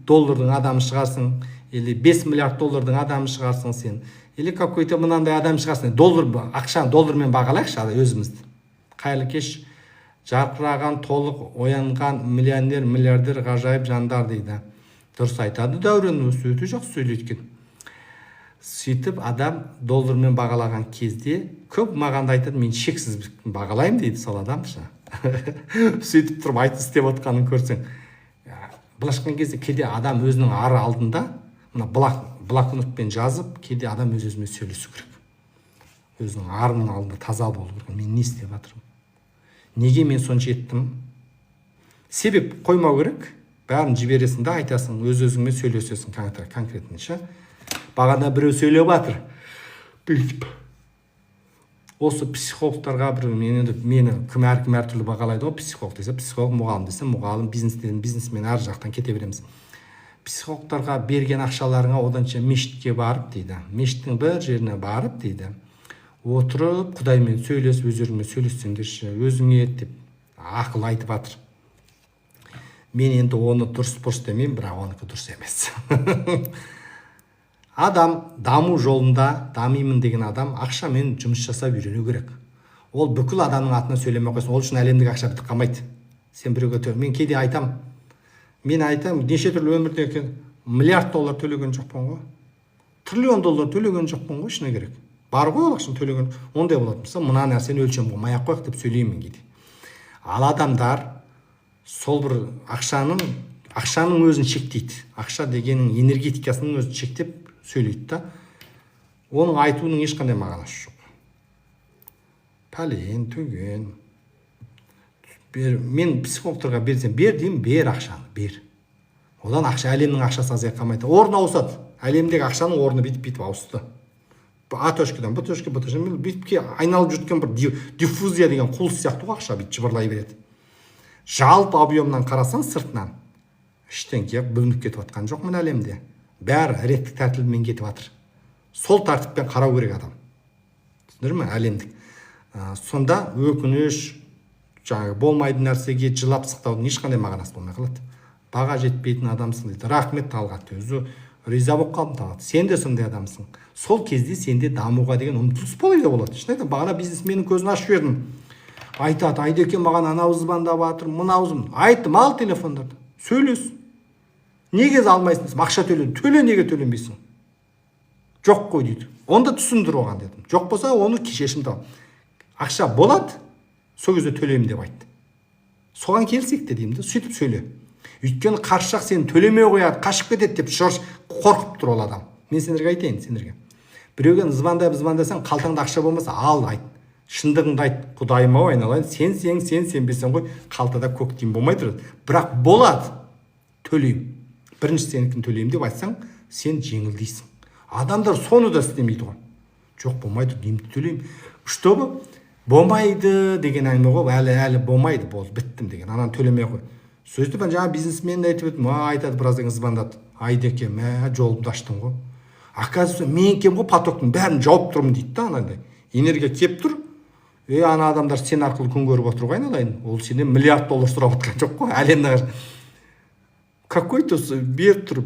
доллардың адамы шығарсың, или 5 миллиард доллардың адамы шығарсың сен, или какой-то мынандай адам шығарсың. Ақшаны доллармен бағалайықшы өзімізді. Қайырлы кеш, жарқыраған, толық оянған миллионер, миллиардер, ғажайып жандар дейді. Дұрыс айтады, Дәурен өте жақсы сөйлеткен. Сөйтіп адам доллармен бағалаған кезде көп маған айтады, мен шексіз бағалаймын дейді сол адамша. Сөйтіп тұрып айтып істеп отқанын көрсең. Былайша айтқан кезде кейде адам өзінің ары алдында, мына блокнотпен жазып, кейде адам өз-өзімен сөйлесу керек. Өзінің арының алдында таза болу керек. Мен не істеп жатырмын? Неге мен сонша еттім? Себеп қоймау керек. Бәрін жібересің да айтасың, өз-өзіңмен сөйлесесің конкретнейше. Бағана біреу сөйлеп жатыр. Осы психологтарға мені кім әртүрлі бағалайды ғой. Психолог десе психолог, мұғалім десе мұғалім, бизнесмен әр жақтан кете береміз. Психологтарға берген ақшаларыңа оданша мешітке барып дейді. Мешіттің бір жеріне барып дейді. Отырып Құдаймен сөйлесіп, өздеріңмен сөйлессеңдерші, өзіңе деп ақыл айтып жатыр. Мен енді оны дұрыс демеймін, бірақ оныкі дұрыс емес. Адам даму жолында, дамимын деген адам ақшамен жұмыс жасап үйрену керек. Ол бүкіл адамның атына сөйлемей қойсын. Ол үшін әлемдік ақша бітіп қалмайды. Сен біреуге мен кейде айтам, неше түрлі өмірде миллиард доллар төлеген жоқпын ғой. Триллион доллар төлеген жоқпын ғой, шыны керек. Бар ғой ол ақшаны төлеген. Ондай болады. Мысалы, мына нәрсені өлшем қоймай ақ қояйық деп сөйлеймін кейде. Ал адамдар сол бір ақшаның өзін шектейді. Ақша дегеннің энергетикасының өзін шектеп сөйлейді да. Оның айтуының ешқандай мағынасы жоқ. Пәлен, түген. Мен психологтарға берсем, бер деймін, бер ақшаны, бер. Одан ақша, әлемнің ақшасы азайып қалмайды. Орын ауысады. Әлемдегі ақшаның орны бүйтіп ауысты. А точкадан Б точка, бүйтіп айналып жүрген бір диффузия деген құлыс сияқты ғой, ақша бүйтіп жыбырлай береді. Жалпы объемнан қарасаң, сыртынан ештеңе бөлініп кетіп жатқан жоқ мына әлемде. Бәрі реттік тәртібімен кетіп жатыр. Сол тәртіппен қарау керек адам. Түсіндіңдер ме? Әлемдік. Сонда өкініш, болмайтын нәрсеге жылап сықтаудың ешқандай мағынасы болмай қалады. Баға жетпейтін адамсың дейді. Рахмет Талғат, өзі риза болып қалдым Талғат. Сен де сондай адамсың. Сол кезде сенде дамуға деген ұмтылыс болады. Шын айтам, бағана бизнесменнің көзін ашып жібердім. Айтады, Айдеке маған анау звондап жатыр, мынау звондап. Айттым, ал телефондарды. Сөйлес. Неге алмайсың десем, ақша төле, неге төленбейсің? Жоқ қой дейді. Онда түсіндір оған дедім. Жоқ болса оны шешім тап. Ақша болады, сол кезде төлеймін деп айтты. Соған келсек те деймін, сөйтіп сөйле. Өйткені қарсы жақ сені төлемей қояды, қашып кетеді деп қорқып тұр ол адам. Мен сендерге айтайын, сендерге. Біреуге звондасаң, қалтаңда ақша болмаса, ал айт. Шындығыңды айт. Құдайым-ау айналайын, сенбесең ғой, қалтада көк тиын болмай тұрады. Бірақ болады. Төлеймін. Бірінші сенікін төлеймін деп айтсаң, сен жеңілдейсің. Адамдар соны да істемейді ғой. Жоқ, болмайды, немді төлеймін. Чтобы болмайды деген әңгіме ғой, әлі болмайды, болды, біттім деген. Ананы төлемей қой. Сөйтіп жаңа бизнесмен айтып едім, айтады біраздан кейін звондады. Айдеке, жолымды аштың ғой. Оказывается, мен кем ғой, потоктың бәрін жауып тұрмын дейді да, анандай. Энергия кеп тұр. Ана адамдар сен арқылы күн көріп отыр ғой, айналайын. Ол сенен $1 миллиард сұрап отқан жоқ қой, әлемді. Какой-то беріп тұр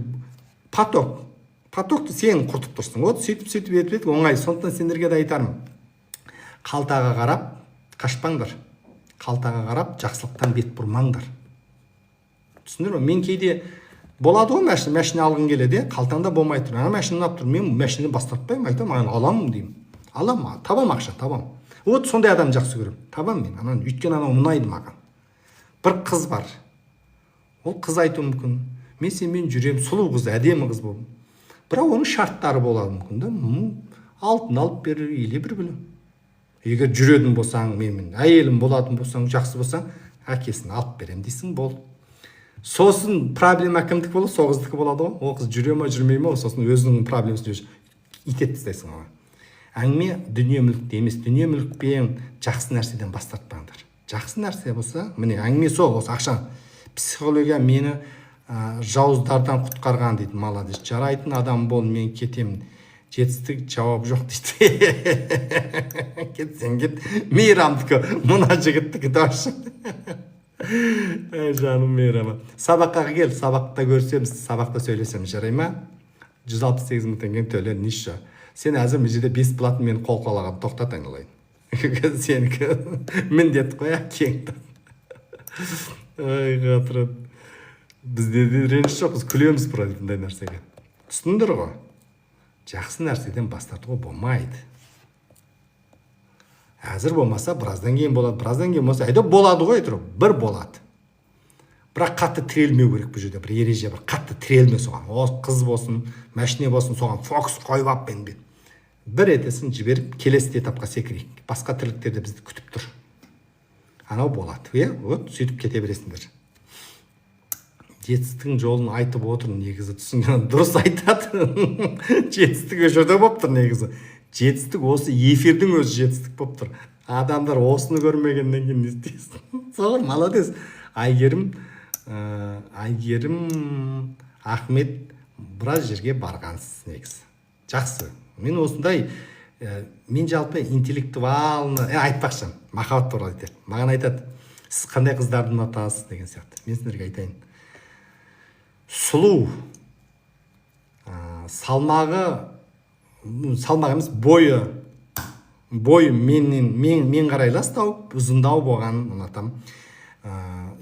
потокты сен құртып тұрсың. Вот сөйтіп етіп оңай. Сондықтан сендерге де айтарым. Қалтаға қарап қашпаңдар. Қалтаға қарап жақсылықтан бет бұрмаңдар. Түсіндіңдер ме? Мен кейде болады ғой, машина алғың келеді, қалтаңда болмай тұр. Ана машинаны алып тұр. Мен машинаны бас тартпаймын, айтамын, маған аламын деймін. Аламын, табам ақша, табам. Вот сондай адам жақсы көремін. Табам мен. Ананы өйткені анау ұнайды маған. Бір қыз бар. Ол қыз айтуы мүмкін. Мен сенімен жүремін, сұлу қыз, әдемі қыз болдым. Бірақ оның шарттары болады мүмкін да. Алтын алып берер, или бір білем. Егер жүретін болсаң, менімен әйелім болатын болсаң, жақсы болсаң, әкесін алып берем дейсің, болды. Сосын проблема кімдікі болады, сол қыздікі болады ғой. Ол қыз жүре ме, жүрмей ме, сосын өзінің проблемасын итеп тастайсың оған. Әңгіме дүние мүлікте емес, дүние мүлікпен жақсы нәрседен бас тартпаңдар. Жақсы нәрсе болса, міне әңгіме сол, осы ақша. Психология мені жауыздардан құтқарған дейді, молодец. Жарайтын адам бол, мен кетемін. Жетістік жауап жоқ дейді. Кетсең кет, мейрамдікі, мұна жігіттікі даушы. Жаным мейрама. Сабаққа кел, сабақта көрсем, сабақта сөйлесем, жарай ма? 168 мың теңге төле, ниша. Сен әзір межеде 5 платын мен қол қалаған, тоқтат айналайын. Сенікі міндет қоя, кеңді. Ай, қатырат. Бізде реніш жоқ, біз күлеміз бұндай нәрсеге. Түсіндір ғой? Жақсы нәрседен бас тартуға болмайды. Әзір болмаса, біраздан кейін болады, біраздан кейін болса, әйді болады ғой, айтыр, бір болады. Бірақ қатты тірелмеу керек бұл жерде, бір ереже бар, қатты тірелме соған. О, қыз болсын, мәшіне болсын, соған фокус қойып ап мен. Бір етесін жіберіп, келесі этапқа секірейік. Басқа тірліктерде бізді күтіп тұр. Анау болады, вот, сөйтіп кете бересіңдер. Жетістіктің жолын айтып отыр, негізі түсінген дұрыс айтады. Жетістік өшірді болып тұр негізі. Жетістік осы эфирдің өзі жетістік болып тұр. Адамдар осыны көрмегеннен кейін не істейсің? Соған молодец. Айгерім Ахмет біраз жерге барғансыз негізі. Жақсы. Мен осындай, мен жалпы интеллектуалны, айтпақшы, махаббат туралы айтады. Маған айтады, сіз қандай қыздарды ұнатасыз деген сияқты. Мен сендерге айтайын. Сұлу, салмағы емес, бойы мен қарайластау, ұзындау болған ұнатам.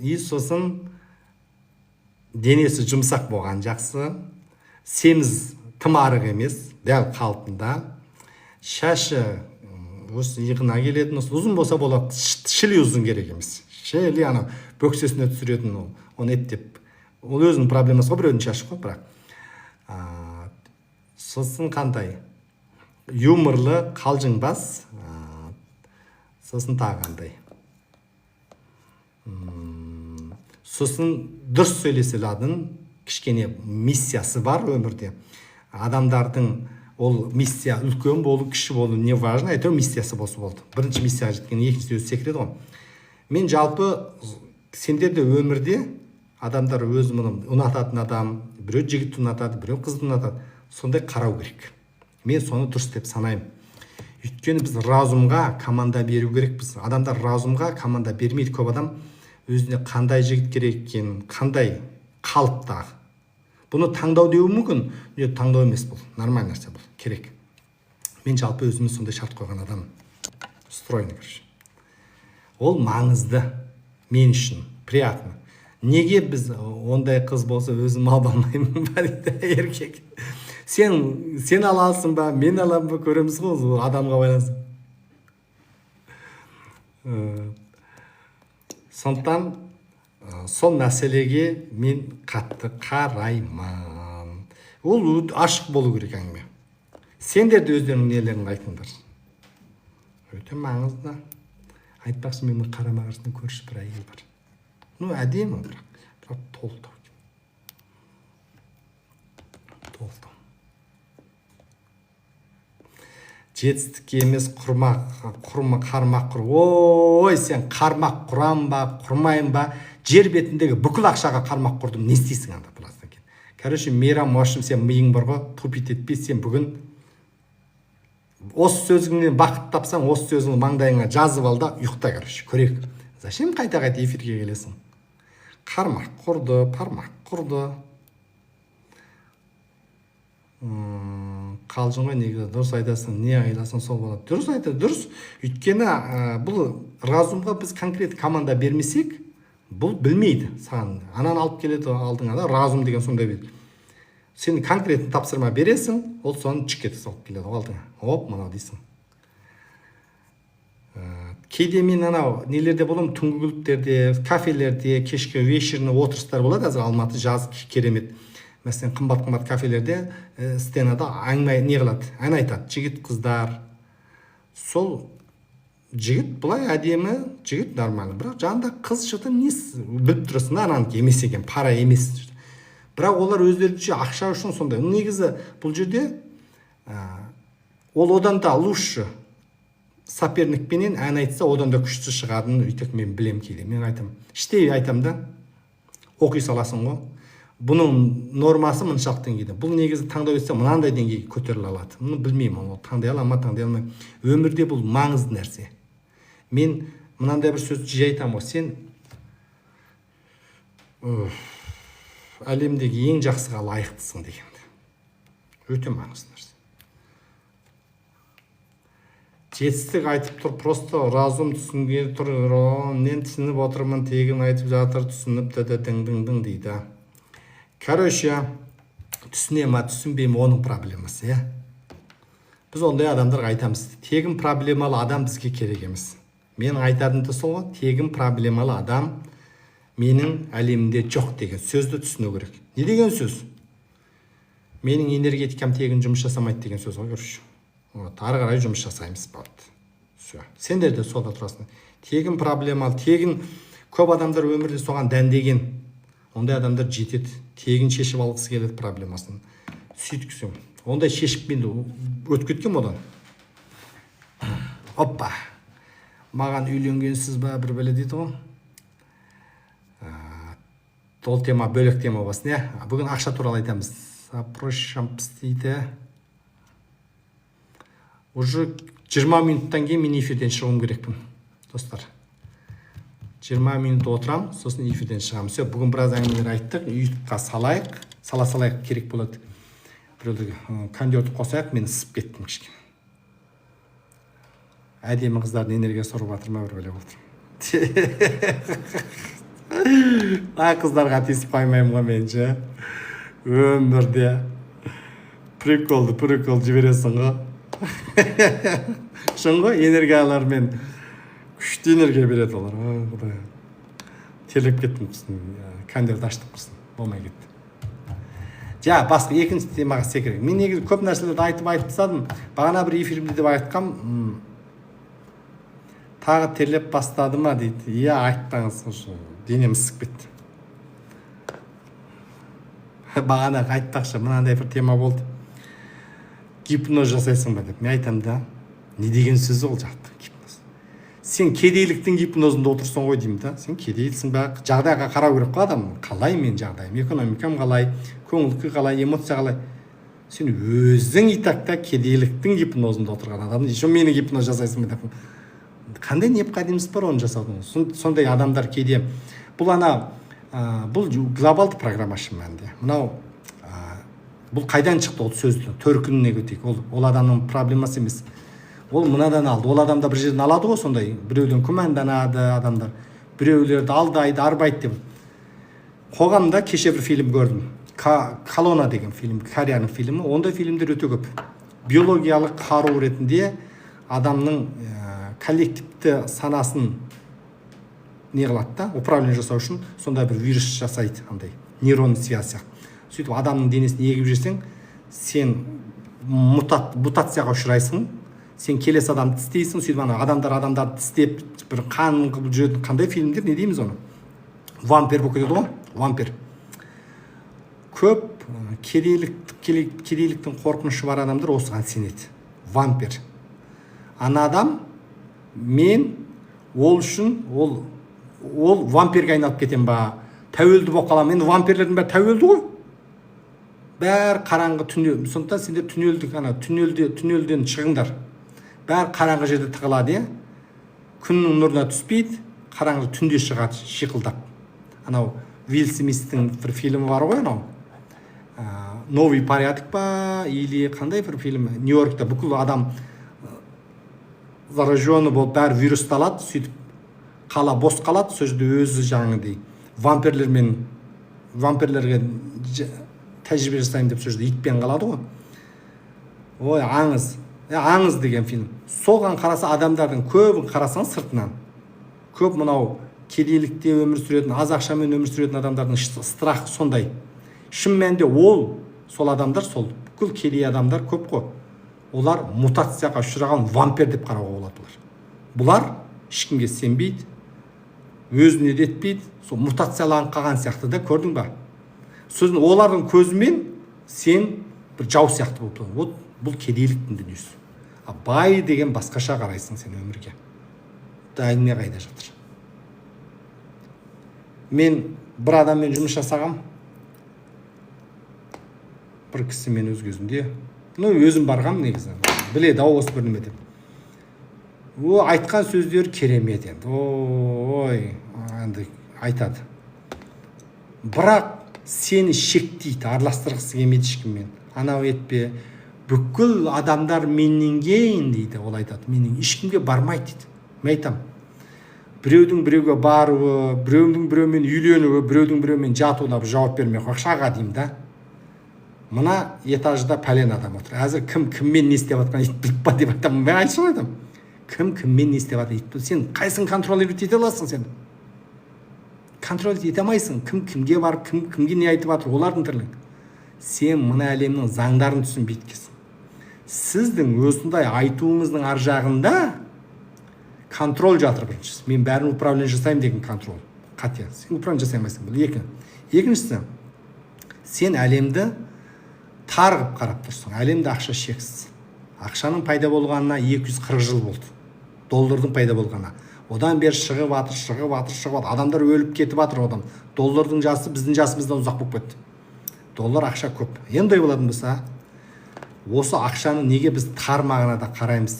И сосын денесі жұмсақ болған жақсы. Семіз тым арық емес, дәл қалпында. Шашы осы иығына келетін, ұзын болса болады, шіли ұзын керек емес. Шіли ана бөксесіне түсіретін оны ептеп. Ол өзінің проблемасы ғой, біреудің шашы ғой, бірақ. Сосын қандай? Юморлы, қалжыңбас. Сосын тағы қандай? Сосын дұрыс сөйлеселадың, кішкене миссиясы бар өмірде. Адамдардың ол миссия үлкен болу, кіші болу, не важно, әйтеуір миссиясы болса болды. Бірінші миссияға жеткен, екінші өзі секіреді ғой. Мен жалпы сендерде өмірде адамдар өзі ұнататын адам, біреу жігітті ұнатады, біреу қызды ұнатады. Сондай қарау керек. Мен соны дұрыс деп санаймын. Өйткені біз разумға команда беру керекпіз. Адамдар разумға команда бермейді. Көп адам өзіне қандай жігіт керек екенін, қандай қалыптағы. Бұны таңдау деуі мүмкін. Таңдау емес бұл. Нормальный нәрсе бұл. Керек. Мен жалпы өзіме сондай шарт қойған адам. Стройный, короче. Ол маңызды. Мен үшін приятно. неге біз ондай қыз болса өзім ала алмаймын ба дейді еркек. Сен аласың ба, мен аламын ба, көреміз ғой, ол адамға байланысты. Сондықтан сол мәселеге мен қатты қараймын. Ол ашық болу керек әңгіме. Сендер де өздерінің нелерін айтыңдар. Өте маңызды. Айтпақшы, менің қарама-қарсысында көрші бір әйел бар. Әдемі, бірақ толықтау. Жетістікке емес қармақ құр. Ой, сен қармақ құрам ба, құрмайын ба, жер бетіндегі бүкіл ақшаға қармақ құрдым, не істейсің анда біраздан кейін. Короче, Мейрам, машым, сен миың бар ғой, тупит етпей, сен бүгін осы сөзіңнен бақыт тапсаң, осы сөзіңді маңдайыңа жазып ал да ұйықта, короче, көрек. Зачем қайта-қайта эфирге келесің? Қармақ құрды, пармақ құрды. Қалжың ғой, негізі дұрыс айтасың, не айтасың, сол болады. Дұрыс айтады, дұрыс. Өйткені бұл разумға біз конкрет команда бермесек, бұл білмейді саған. Ананы алып келеді алдыңа да, разум деген сондай беді. Сен конкретті тапсырма бересің, ол соны чекет салып келеді алдыңа. Оп, мынау дейсің. Кейде мен анау нелерде боламын, түнгі клубтерде, кафелерде, кешкі вечерный отырыстар болады, әзір Алматы жаз керемет. Мәселен, қымбат кафелерде стенада әңгіме не қылады, ән айтады, жігіт қыздар. Сол жігіт былай әдемі, жігіт нормально, бірақ жанында қыз шыты несі біліп тұрасың да, ананікі емес екен, пара емес. Бірақ олар өздерінше ақша үшін сондай. Негізі бұл жерде ол одан да лучше соперникпенен ән айтса, одан да күшті шығадын, үйтек мен білем кейде. Мен айтам, іштей айтам да, оқи саласың ғой. Бұның нормасы мұншақ деңгейде. Бұл негізі таңдау етсе мынандай деңгейге көтеріле алады. Мұны білмеймін, ол таңдай ала ма, таңдай алмаймын. Өмірде бұл маңызды нәрсе. Мен мынандай бір сөз жиі айтамын ғой, сен әлемдегі ең жақсыға лайықтысың дегенді. Өте маңызды нәрсе. Жетістік айтып тұр, просто разум түсінген тұр, мен түсініп отырмын, тегін айтып жатыр, түсініп дың дейді. Короче, түсіне ма, түсінбей ме, оның проблемасы, Біз ондай адамдарға айтамыз, тегін проблемалы адам бізге керек емес. Менің айтатынды сол ғой, тегін проблемалы адам менің әлемімде жоқ деген сөзді түсіну керек. Не деген сөз? Менің энергетикам тегін жұмыс жасамайды деген сөз ғой, көрші. Ары қарай жұмыс жасаймыз болды. Сендер де сода тұрасың. Тегін проблемалы, тегін көп адамдар өмірде соған дәндеген. Ондай адамдар жетеді, тегін шешіп алғысы келеді проблемасын. Сөйткісің. Ондай шешіп мен өткеткем одан. Оппа. Маған үйленгенсіз ба, бір бәле дейді ғой. Ол тема бөлек тема болсын, Бүгін ақша туралы айтамыз. Запрошампс дейді. Уже 20 минуттан кейін мен эфирден шығуым керекпін, достар. 20 минут отырам, сосын эфирден шығамын. Бүгін біраз әңгімелер айттық, ютубқа салайық керек болады. Біреуді кондерді қосайық, мен ысып кеттім кішкене. Әдемі қыздардың энергиясы ұрып жатыр ма, бір бәле болды. Қыздарға тиісіп қоймаймын ғой мен же. Өмірде прикол жібересің ғой. Шын ғой, энергиялармен күшті энергия береді олар. Құдай. Терлеп кеттім құсын, кондерді аштық құсын, болмай кетті. Басқа екінші темаға секірек. Мен негізі көп нәрселерді айтып тастадым. Бағана бір эфирімде деп айтқам, тағы терлеп бастады ма дейді. Айттыңыз, денем ысып кетті. Бағана айтпақшы, мынандай бір тема болды. Гипноз жасайсың ба деп. Мен айтам да, не деген сөз ол жақты гипноз. Сен кедейліктің гипнозында отырсың ғой деймін да. Сен кедейлсің ба? Жағдайға қарау керек қой адам. Қалай мен жағдайым, экономикам қалай, көңіл-күй қалай, эмоция қалай. Сен өзің итакта кедейліктің гипнозында отырған адам. Еще мені гипноз жасайсың ба деп. Қандай необходимость бар оны жасаудың? Сондай адамдар кейде бұл глобалды программа шын мәнінде. Бұл қайдан шықты ол сөзді, төркініне көтейік. Ол адамның проблемасы емес. Ол мынадан алды. Ол адамда бір жерден алады ғой сондай. Біреуден күмәнданады адамдар. Біреулерді алдайды, арбайды деп. қоғамда кеше бір фильм көрдім. Колонна деген фильм, Кореяның фильмі. Ондай фильмдер өте көп. Биологиялық қару ретінде адамның коллективті санасын не қылады да, управление жасау үшін сондай бір вирус жасайды, андай нейронный связь. Сөйтіп адамның денесіне егіп жесең, сен мутацияға ұшырайсың, сен келесі адамды тістейсің, сөйтіп адамдарды тістеп бір қан қылып жүретін қандай фильмдер, не дейміз оны? Вампир болып кетеді ғой, вампир. Көп кедейліктің қорқынышы бар адамдар осыған сенеді. Вампир. Ана адам, мен ол үшін, ол вампирге айналып кетем ба, тәуелді болып қаламын. Енді вампирлердің бәрі тәуелді ғой. Бәрі қараңғы түнел. Сондықтан сендер түнелден шығыңдар. Бәрі қараңғы жерде тығылады, күннің нұрына түспейді, қараңғы түнде шығады шиқылдап. Анау Уилл Смиттің бір фильмі бар ғой, анау Новый порядок па, или қандай бір фильм, Нью-Йоркта бүкіл адам зараженный болып, бәрі вирусты алады, сөйтіп қала бос қалады, сол жерде өзі жаңағыдай вампирлерге тәжірибе жасаймын деп сол жерде итпен қалады ғой. Ой, аңыз деген фильм. Соған қараса, адамдардың көбін қарасаң сыртынан, көп мынау кедейлікте өмір сүретін, аз ақшамен өмір сүретін адамдардың страхы сондай. Шын мәнінде сол адамдар, сол бүкіл кедей адамдар көп қой. Олар мутацияға ұшыраған вампир деп қарауға болады. Бұлар ешкімге сенбейді, өзіне де етпейді, сол мутацияланып қалған сияқты да, көрдің ба? Сөзін олардың көзімен сен бір жау сияқты болып тұр. Бұл кедейліктің дүниесі. Бай деген басқаша қарайсың сен өмірге. Дайыне қайда жатыр. Мен бір адаммен жұмыс жасағам. Бір кісімен өз кезінде. Өзім барғам негізі. Біледі, осы бір неме деп. Айтқан сөздер керемет енді. Ой, айтады. Бірақ сені шектейді, араластырғысы келмейді ешкіммен. Анау етпе, бүкіл адамдар менен кейін дейді, ол айтады. Менен ешкімге бармайды дейді. Мен айтам, біреудің біреуге баруы, біреудің біреумен үйленуі, біреудің біреумен жатуына жауап бермей қақшаға деймін да. Мына этажда пәлен адам отыр. Әзір кіммен не істеп жатқан біліп па деп айтамын. Мен айтшын айтам. Кіммен не істеп жатқан? Сен қайсың контролировать ете аласың сен? Контролировать ете алмайсың. Кімге барып, кімге не айтып жатыр, олардың тірлігін. Сен мына әлемнің заңдарын түсінбейді екенсің. Сіздің осындай айтуыңыздың ар жағында контроль жатыр біріншісі. Мен бәрін управление жасаймын деген контроль. Қате. Сен управление жасай алмайсың. Бұл екі. Екіншісі, сен әлемді тарғып қарап тұрсың. Әлемде ақша шексіз. Ақшаның пайда болғанына 240 жыл болды. Доллардың пайда болғанына. Одан бері шығып атыр. Адамдар өліп кетіп атыр одан. Доллардың жасы біздің жасымыздан ұзақ болып кетті. Доллар ақша көп. Енді болатын болса, осы ақшаны неге біз тар мағынада қараймыз?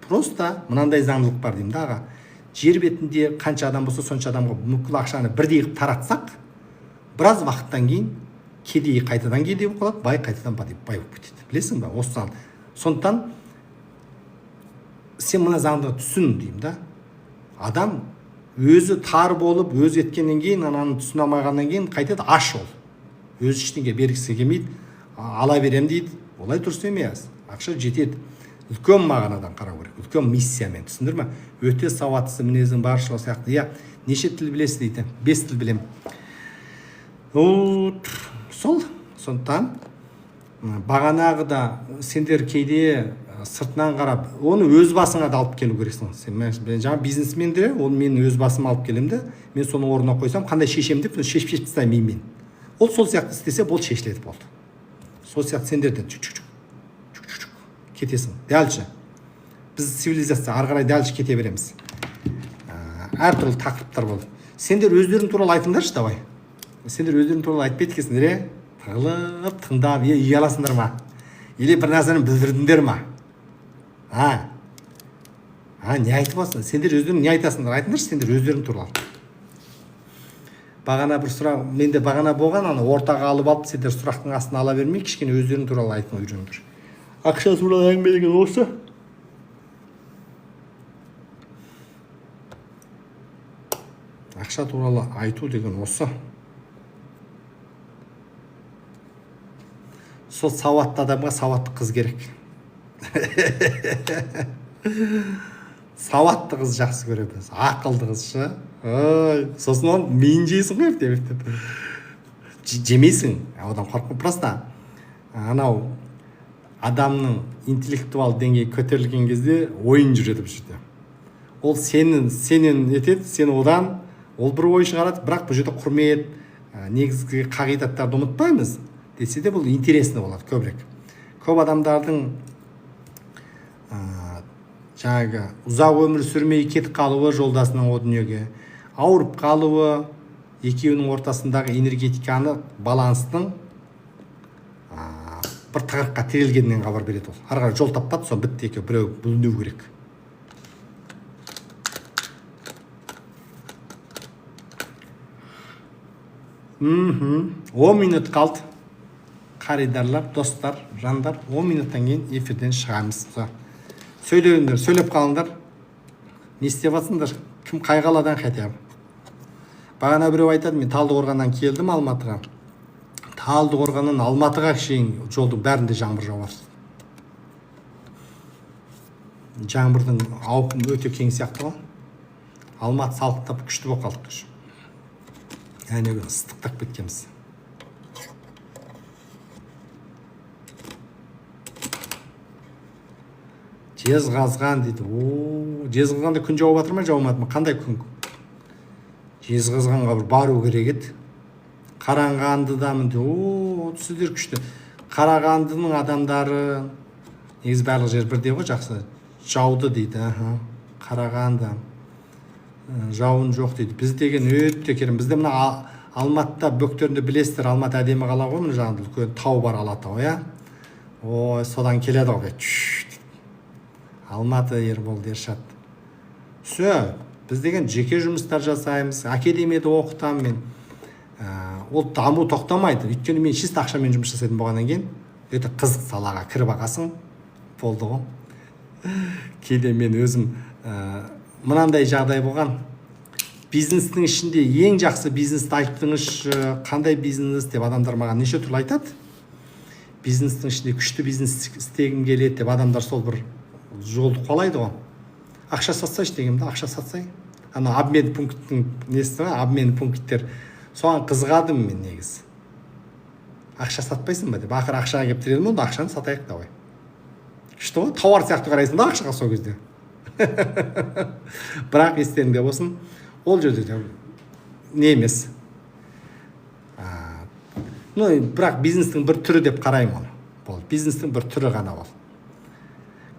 Просто мынандай заңдылық бар деймін да, аға. Жер бетінде қанша адам болса, сонша адамға бүкіл ақшаны бірдей қылып таратсақ, біраз уақыттан кейін кедей қайтадан кедей болып қалады, бай қайтадан бай болып кетеді. Білесің ба? Осыдан. Сондықтан сен мына заңды түсін деймін да. Адам өзі тар болып, өз еткеннен кейін, ананы түсіне алмағаннан кейін қайтады аш ол. Өз ештеңе бергісі келмейді, ала берем дейді. Олай дұрыс емес. Ақша жетеді. Үлкен мағынадан қарау керек. Үлкен миссиямен, түсіндір ме? Өте сауатсыз мінезің бар сол сияқты. Я неше тіл білесіз дейді? 5 тіл білем. Сондықтан бағанағыда сендер кейде сыртынан қарап, оны өз басыңа да алып келу керексің. Сен жаңа бизнесменде, оны мен өз басыма алып келем де, мен соның орнына қойсам, қандай шешем деп, шешіп тастаймын мен. Ол сол сияқты істесе, бұл шешіледі болды. Сол сияқты сендерден кетесің. Дәлші. Біз цивилизация ары қарай дәлші кете береміз. Әртүрлі тақырыптар болды. Сендер өздерің туралы айтыңдаршы, давай. Сендер өздерің туралы айтпайды екенсіңдер, тығылып, тыңдап, үй аласыңдар ма? Или бір нәрсені білдірдіңдер ма? Не айтып алсың? Сендер өздерің не айтасыңдар? Айтыңдаршы сендер өздерің туралы. Бағана бір сұрақ, менде бағана болған, аны ортаға алып алып, сендер сұрақтың астына ала бермей, кішкене өздерің туралы айтың үйреніңдер. Ақша туралы әңгіме деген осы. Ақша туралы айту деген осы. сол сауатты адамға сауатты қыз керек. Сауатты қыз жақсы көреді, ақылды қыз шы. Сосын оны миын жейсің ғой деп. Жемейсің, одан қорқып. Просто анау адамның интеллектуал деңгейі көтерілген кезде ойын жүреді бұл жерде. Ол сенен етеді, сен одан, ол бір ой шығарады, бірақ бұл жерде құрмет, негізгі қағидаттарды ұмытпаймыз. Десе де бұл интересный болады көбірек. Көп адамдардың жаңағы ұзақ өмір сүрмей кетіп қалуы, жолдасының о дүниеге ауырып қалуы, екеуінің ортасындағы энергетиканы, баланстың бір тығырыққа тірелгеннен хабар береді ол. Ары қарай жол таппады, соны бітті, екеуі біреу бүлінуі керек. Он минут қалды. Қаридарлар, достар, жандар, 10 минуттан кейін эфирден шығамыз. Сөйлеңдер, сөйлеп қалыңдар. Не істеп жатсыңдар? Кім қай қаладан хотя бы? Бағана біреу айтады, мен Талдықорғаннан келдім Алматыға. Талдықорғаннан Алматыға шейін жолдың бәрінде жаңбыр жауар. Жаңбырдың ауқымы өте кең сияқты ғой. Алматы салқындап күшті болып қалдық. Яғни ыстықтап кеткенбіз. Жезқазған дейді. Жезқазғанда күн жауып жатыр ма, жаумады ма? Қандай күн? Жезқазғанға бір бару керек еді. Қарағандыдамын дейді. Сіздер күшті. Қарағандының адамдары негізі барлық жер бірдей ғой, жақсы. Жауды дейді. Қарағанды. Жауын жоқ дейді. Біз деген өте керім. Бізде мына Алматыда бөктерінде білесіздер, Алматы әдемі қала ғой, мына жағында үлкен тау бар, Алатау, иә? Содан келеді ғой. Алматы Ербол Ершат. Біз деген жеке жұмыстар жасаймыз, академияда оқытам мен. Ол даму тоқтамайды. Өйткені мен чист ақшамен жұмыс жасайтын болғаннан кейін, өте қызық салаға кіріп аласың, болды ғой. Кейде мен өзім мынандай жағдай болған. Бизнестің ішінде ең жақсы бизнесті айттыңызшы, қандай бизнес деп адамдар маған неше түрлі айтады. Бизнестің ішінде күшті бизнес істегім келеді деп адамдар сол бір жолды қолайды ғой. Ақша сатсайшы дегенде, ақша сатсай. Ана обмен пункттің несі ме? Обмен пункттер. Соған қызығадым мен негіз. Ақша сатпайсың ба деп. Ақыр ақшаға келіп тірелдім, онда ақшаны сатайық та ғой. Күшті ғой, тауар сияқты қарайсың да ақшаға сол кезде. Бірақ естеріңде болсын, ол жерде не емес. Бірақ бизнестің бір түрі деп қараймын оны. Бұл бизнестің бір түрі ғана ол.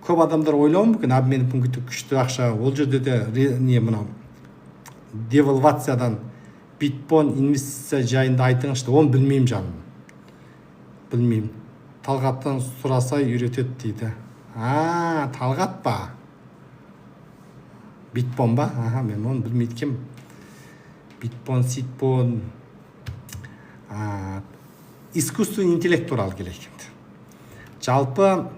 Көп адамдар ойлауы мүмкін, обмен пункті күшті ақша. Ол жерде де не мынау девальвациядан битпон инвестиция жайында айтыңызшы. Оны білмеймін жаным. Білмеймін. Талғаттан сұрасай үйретеді дейді. Талғат па? Битпон ба? Мен оны білмейді кем. Битпон, ситпон. Искусственный интеллект туралы келейік. Жалпы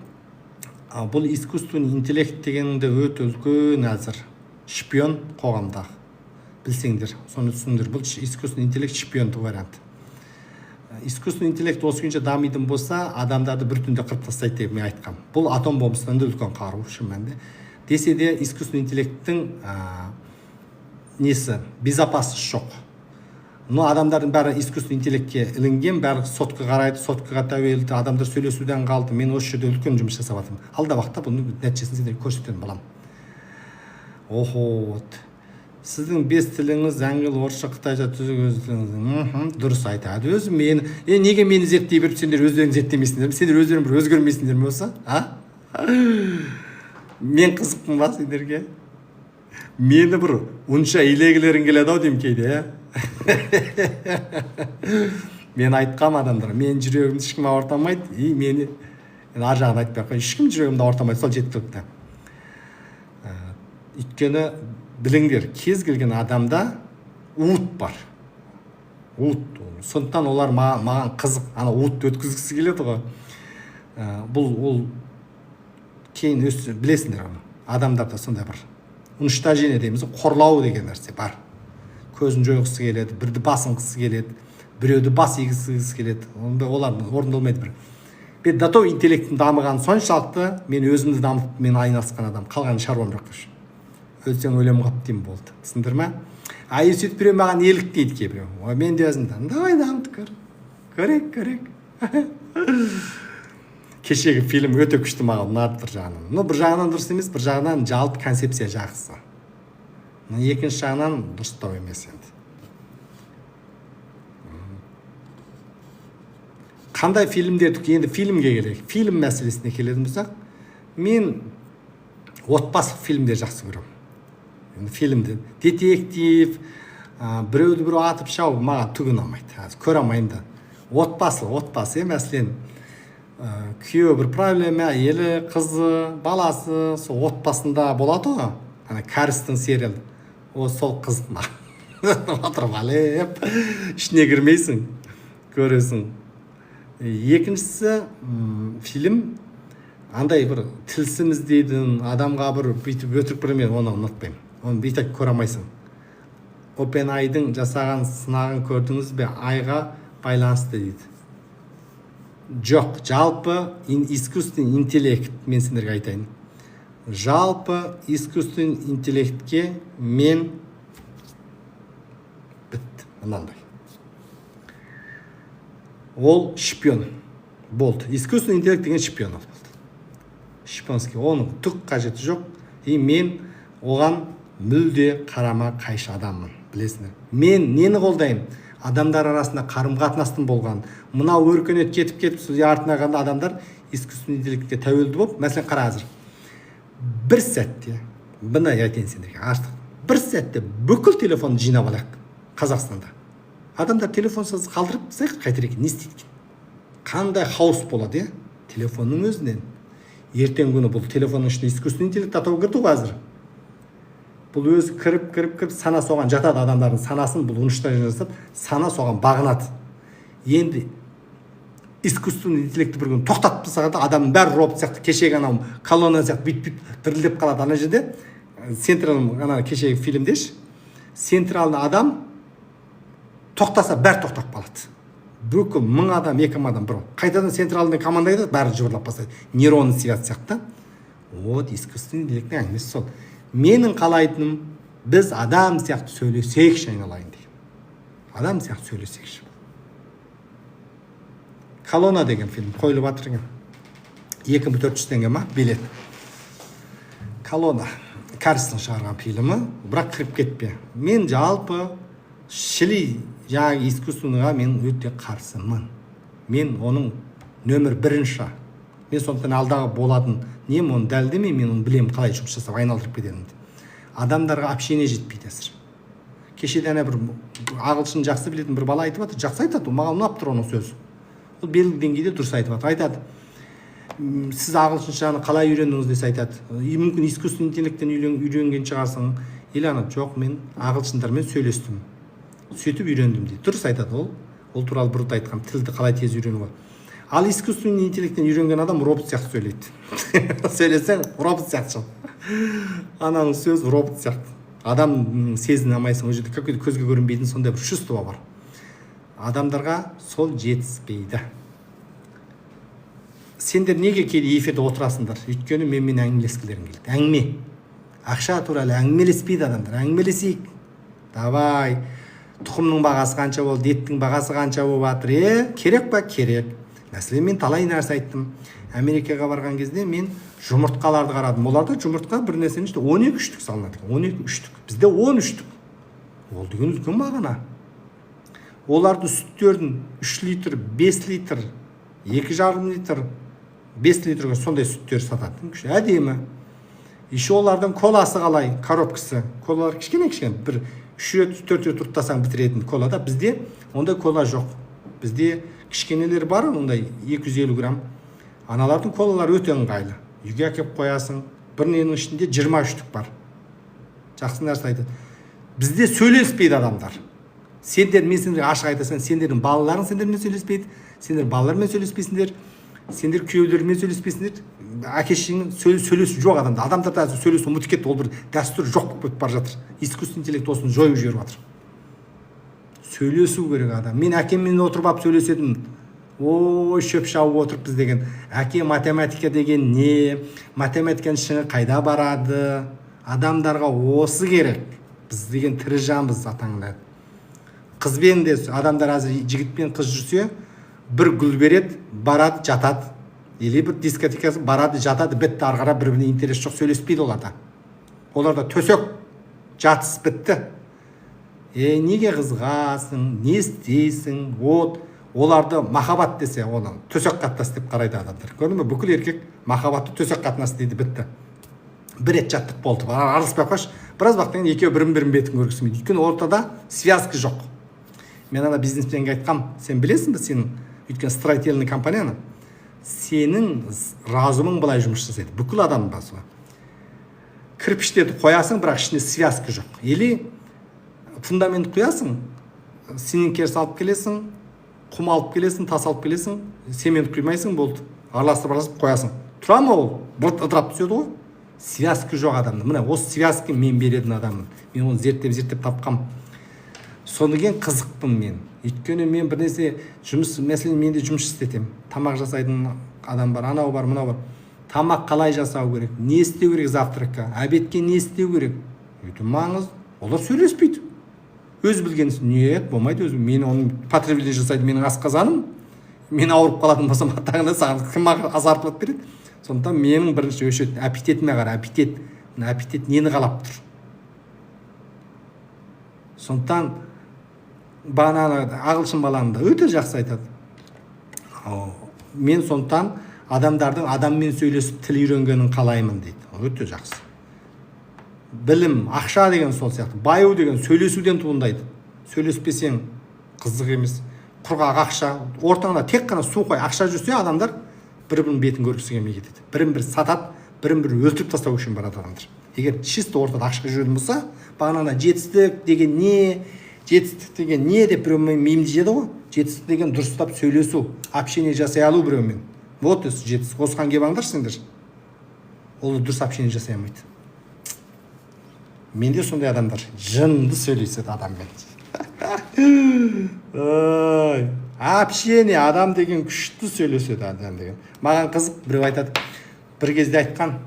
бұл искусственный интеллект дегенде өте үлкен әзір шпион қоғамдағы. Білсеңдер, соны түсіндір. Бұл искусственный интеллект шпионды вариант. Искусственный интеллект осы күнше дамитын болса, адамдарды бір түнде қырып тастайды деп мен айтқам. Бұл атом бомбасынан да үлкен қару шын мәнінде. Десе де искусственный интеллекттің несі безопасность жоқ. Адамдардың бәрі искусственный интеллектке ілінген, бәрі сотқа қарайды, сотқаға тәуелді, адамдар сөйлесуден қалды. Мен осы жерде үлкен жұмыс жасап жатырмын. Алда уақытта бұның нәтижесін сендерге көрсететін боламын. Сіздің бес тіліңіз аңғыл, орысша, қытайша, дұрыс айтады. Өзім мен, неге мені зерттей беріп, сендер өздерің зерттемейсіңдер ме? Сендер өздерің бір өзгермейсіңдер ме осы? Мен қызықпын ба сендерге? Мені бір ұнша илегілерің келеді ау деймін кейде, Мен айтқам адамдар, мен жүрегімді ешкім ауыртамайды, мені ар жағын айтпай қой, ешкім жүрегімді ауыртамайды, сол жеткілікті. Өйткені біліңдер, кез келген адамда уыт бар. Уыт. Сондықтан олар маған қызық, уыт өткізгісі келеді ғой. Бұл кейін білесіңдер, адамдарда сондай бір уничтожение дейміз, қорлау деген нәрсе бар. Көзін жойғысы келеді, бірді басынғысы келеді, біреуді бас егісі келеді. Олар орындалмайды бір. предатов интеллекттің дамығаны соншалықты мен өзімді дамытып мен айналысқан адам, қалған шаруам жоқ деп. Өлсең өлем қап деймін, болды. Түсіндір ме? Сөйтіп біреу маған елік дейді кейбіреу. Мен де өзімді давай дамыт көрек. Кешегі фильм өте күшті, маған ұнады бір жағынан. Бір жағынан дұрыс емес, бір жағынан жалпы концепция жақсы. Екінші жағынан дұрыстау емес енді. Қандай фильмдер, енді фильмге келейік. Фильм мәселесіне келетін болсақ, мен отбасылық фильмдер жақсы көремін. Фильмді детектив, біреуді біреу атып шауып маған түк ұнамайды. Көре алмаймын да. Отбасы, мәселен, күйеуі бір проблема, әйелі, қызы, баласы, сол отбасында болады ғой. Кәрістің сериалы. Сол қыз отырып алып, ішіне кірмейсің, көресің. Екіншісі, фильм андай бір тілсім іздейтін адамға бір бүйтіп өтірік бірмен, оны ұнатпаймын. Оны бүйтіп көре алмайсың. OpenAI-дың жасаған сынағын көрдіңіз бе? Айға байланысты дейді. Жоқ, жалпы искусственный интеллект, мен сендерге айтайын. Жалпы искусственный интеллектке мен бітті, мынандай. Ол шпион болды. Искусственный интеллект деген шпион болды. Шпионский, оның түк қажеті жоқ. Мен оған мүлде қарама қайшы адаммын, білесіңдер. Мен нені қолдаймын? Адамдар арасында қарым-қатынастың болған. Мынау өркениет кетіп артына қалған адамдар искусственный интеллектке тәуелді болып, мәселен қара қазір. Бір сәтте, бұны айтайын сендерге, артық. Бір сәтте бүкіл телефонды жинап алайық Қазақстанда. Адамдар телефонсыз қалдырып қайтар екен, не істейді екен? Қандай хаос болады, телефонның өзінен. Ертең күні бұл телефонның ішінде искусственный интеллект атау кірді ғой қазір. Бұл өзі кіріп, сана соған жатады, адамдардың санасын бұл уничтожение жасап, сана соған бағынады. Енді искусственный интеллекті бір күн тоқтатып тастағанда адамның бәрі робот сияқты, кешегі анау колонна сияқты бүйтіп дірілдеп қалады. Ана жерде централ, кешегі фильмдеш, централды адам тоқтаса бәрі тоқтап қалады. Бүкіл 1000 адам, 2000 адам бір. Қайтадан централдың команда айтады, бәрі жыбырлап бастайды. Нейронный связь сияқты. Вот искусственный интеллекттің әңгімесі сол. Менің қалайтыным, біз адам сияқты сөйлесекші айналайын дейді. Адам сияқты сөйлесекші. Колонна деген фильм қойылып жатыр екен. 2400 теңге ма билет. Колонна Кәрістің шығарған фильмі, бірақ кіріп кетпе. Мен жалпы шіли жаңағы искусственныйға мен өте қарсымын. Мен оның нөмір 1-ші. Мен сондықтан алдағы болатын не, оны дәлдемей, мен оны білемін қалай жұмыс жасап айналдырып кететінімді. Адамдарға общение жетпейді әзір. Кешеден бір ағылшын жақсы білетін бір бала айтып жатыр, жақсы айтады, маған ұнап тұр оның сөзі. Ол белгілі деңгейде дұрыс айтып жатыр. Айтады, сіз ағылшыншаны қалай үйрендіңіз десе айтады. Мүмкін искусственный интеллекттен үйренген шығарсың. Или ана жоқ, мен ағылшындармен сөйлестім. Сөйтіп үйрендім дейді. Дұрыс айтады ол. Ол туралы бұрын айтқан, тілді қалай тез үйренуге. Ал искусственный интеллекттен үйренген адам робот сияқты сөйлейді. Сөйлесең робот сияқты. Ананың сөзі робот сияқты. Адам сезіне алмайсың, ол жерде какой-то көзге көрінбейтін сондай бір чувство бар. Адамдарға сол жетіспейді. Сендер неге кейде эфирде отырасыңдар? Өйткені менімен әңгімелескілерің келді. Әңгіме. Ақша туралы әңгімелеспейді адамдар. Әңгімелесейік. Давай. Тұқымның бағасы қанша болды, еттің бағасы қанша болып жатыр? Керек па? Керек. Мәселен, мен талай нәрсе айттым. Америкаға барған кезде мен жұмыртқаларды қарадым. Оларда жұмыртқа бір нәрсенің ішінде 12 үштік салынады. 12 үштік. Бізде 10 үштік. Ол деген үлкен бағана. Оларды сүттердің 3 литр, 5 литр, 2,5 литр, 5 литрге сондай сүттер сатады. Әдемі. Еще олардың коласы қалай, коробкасы. Колалар кішкене, бір 3-4 рет ұрттасаң бітіретін колада. Бізде ондай кола жоқ. Бізде кішкенелер бар, ондай 250 грамм. Аналардың колалар өте ыңғайлы. Үйге әкеп қоясың. Бір ненің ішінде 23 түк бар. Жақсы нәрсе айтады. Бізде сөйлеспейді адамдар. Сендер, мен сендерге ашық айтасың, сендердің балаларың сендермен сөйлеспейді. Сендер балалармен сөйлеспейсіңдер. Сендер күйеулермен сөйлеспейсіңдер. Әке-шешеңмен сөйлесу жоқ адамда. Адамдарда сөйлесу ұмытып кетті, ол бір дәстүр жоқ болып бара жатыр. Искусственный интеллект осыны жойып жіберіп жатыр. Сөйлесу керек адам. Мен әкеммен отырып алып сөйлесетін, ой шөп шауып отырыппыз деген. Әке, математика деген не, математиканың шыңы қайда барады, адамдарға осы керек, біз деген тірі жанбыз атаңда. Қызбен де адамдар азыр жігітпен қыз жүрсе, бір гүл береді, барады, жатады, или бір дискотекасы барады, жатады, бітті, арғара бір-біріне интерес жоқ, сөйлеспейді оларда. Оларда төсек, жатыс бітті. Неге қызғасың, не істейсің, оларды махаббат десе, оны төсек қатынасы деп қарайды адамдар. Көрдің бе? Бүкіл еркек махаббатты төсек қатынасы дейді, бітті. Бір рет жаттық болды, араласпай қойшы. Біраз уақыттан кейін екеуі бірін бетін көргісі келмейді. Өйткені ортада связка жоқ. Мен ана бизнесменге айтқам, сен білесің бе сенің өйткені строительный компанияны, сенің разумың былай жұмыс жасайды. Бүкіл адам басуы. Кірпіштерді қоясың, бірақ ішінде связка жоқ. Или фундамент қоясың, сенен алып келесің, құм алып келесің, тас алып келесің, цемент құймайсың, болды. Араластырып қоясың. Тұра ма ол? Бұрт ыдырап түседі ғой. Связка жоқ адамның. Міне осы связка мен беретін адамның. Мен оны зерттеп тапқам. Содан кейін қызықпын мен. Өйткені мен бірнәрсе жұмыс, мәселен менде жұмыс істетем. Тамақ жасайтын адам бар, анау бар, мынау бар. Тамақ қалай жасау керек? Не істеу керек завтракқа? Обедке не істеу керек? Өте маңыз. Олар сөйлеспейді. Өз білгенсің, нет, болмайды өзім. Мен оны потребление жасайды, менің асқазаным. Мен ауырып қалатын болсам, атағында саған кім азартылып береді. Сондықтан менің бірінші өшет аппетитіме қара, аппетит нені қалап тұр. Сондықтан бағана ағылшын баламда өте жақсы айтады. Мен сондықтан адамдардың адаммен сөйлесіп тіл үйренгенін қалаймын дейді. Өте жақсы. Білім, ақша деген сол сияқты. Баю деген сөйлесуден туындайды. Сөйлеспесең қызық емес. Құрғақ ақша, ортаңда тек қана су қой, ақша жүрсе адамдар бір-бірінің бетін көргісі келмей кетеді. Бірін-бір сатады, бірін-бір өлтіріп тастау үшін барады адамдар. Егер чисто ортада ақша жүретін болса, бағана жетістік деген не, деп біреумен меймді жеді ғой. Жетістік деген дұрыстап сөйлесу, общение жасай алу біреумен. Вот жетістік. Осыған келбаңдар сендер. Ол дұрыс общение жасай алмайды. Менде сондай адамдар жынды сөйлеседі адаммен. Общение, адам деген күшті сөйлеседі адам деген. Маған қызық біреу айтады, бір кезде айтқан,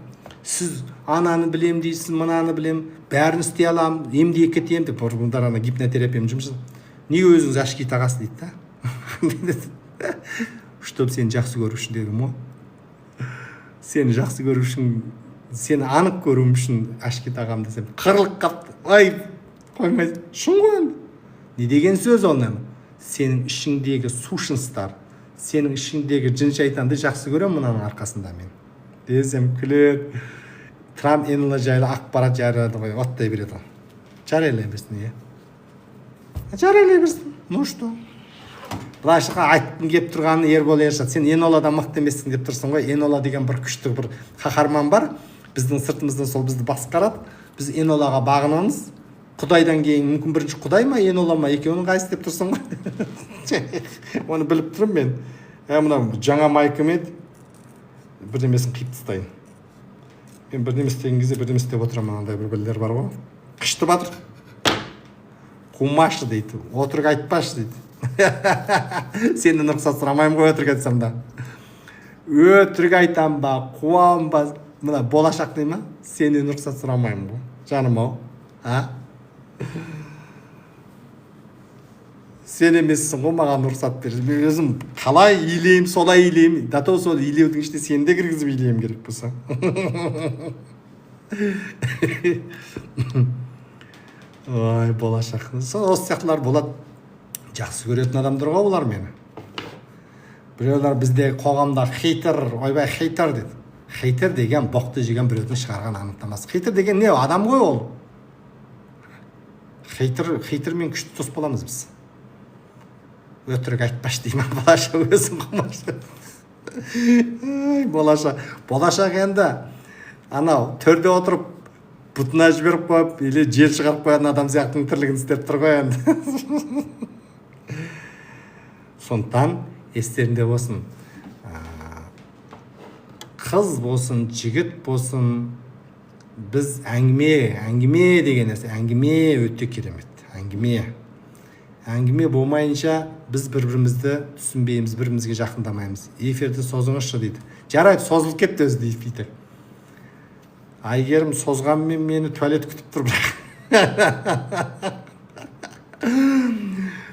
сіз ананы білем дейсіз, мынаны білем, бәрін істей алам, емде кетем деп, бұндар ана гипнотерапия жұмысы. Неге өзіңіз ашки тағасы дейді да? Чтоб сені жақсы көру үшін дедім ғой. Сені жақсы көру үшін, сені анық көруім үшін ашки тағам десем, қырылып қапты. Ай, қоймай, шын ғой. Не деген сөз ол нәм? Сенің ішіңдегі сушынстар, сенің ішіңдегі жын шайтанды жақсы көрем мұнаның арқасында мен. Десем күлер. Трамп енілі жайлы ақпарат жарияды ғой, оттай береді. Жариялай берсін, е. Жариялай берсін. Ну что? Былайшыға айтқым кеп тұрғаны Ербол Ершат. Сен Еноладан мықты емессің деп тұрсың ғой. Енола деген бір күшті бір қаһарман бар. Біздің сыртымыздан сол бізді басқарады. Біз Енолаға бағынамыз. Құдайдан кейін мүмкін бірінші Құдай ма, Енола ма, екеуінің қайсы деп тұрсың ғой. Оны біліп тұрмын мен. Мына жаңа майкым еді. Бірдемесін қиып тастайын. Мен бірдеме істеген кезде бірдеме істеп отырамын, андай бір білдер бар ғой. Қышты батыр. Қумашы дейді. Отырық айтпашы дейді. Сенен рұқсат сұрамаймын ғой өтірік айтсам да. Өтірік айтам ба, қуам ба, мына болашақ дей ма? Сенен рұқсат сұрамаймын ғой. Жаным ау. Сен емессің ғой маған рұқсат бер. Мен өзім қалай илеймін, солай илеймін. Дато сол илеудің ішінде сені де кіргізіп илеймін керек болса. Ой, болашақ. Осы сияқтылар болады. Жақсы көретін адамдар ғой олар мені. Біреулер бізде қоғамда хейтер, ойбай хейтер деді. Хейтер деген боқты жеген біреудің шығарған анықтамасы. Хейтер деген не? Адам ғой ол. Хейтермен күшті дос боламыз біз. Өтірік айтпаш деймін, болашақ өзің қылмашы. Болашақ енді анау төрде отырып бұтына жіберіп қойып, или жел шығарып қойған адам сияқтың тірлігін істеп тұр ғой енді. Сондықтан естерінде болсын, қыз болсын, жігіт болсын, біз әңгіме деген нәрсе, әңгіме өте керемет. Әңгіме. әңгіме болмайынша біз бір-бірімізді түсінбейміз, бірімізге жақындамаймыз. Эфирді созыңызшы дейді. Жарайды, созылып кетті өзі дейді. Айгерім созғанмен мені туалет күтіп тұр бірақ.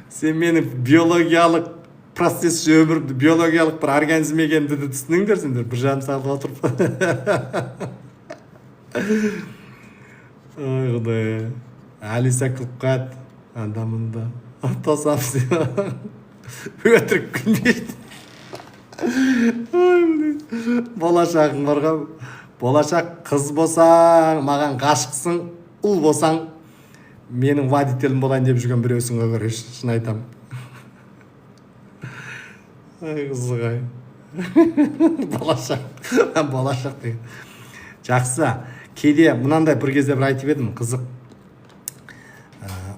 Сен мені биологиялық процесс өмірімді, биологиялық бір организм екенді түсініңдер сендер. 1,5 сағат отырып. Ой құдай. Алиса күліп қат. Адамында. Тосамыз. Өтірік күлмейді. Болашағың барға. Болашақ қыз болсаң, маған ғашықсың, ұл болсаң, менің водителім болайын деп жүрген біреусің өңір, шын айтам. Ай қызығай. Болашақ деген. Жақсы. Кейде мынандай бір кезде бір айтып едім, қызық.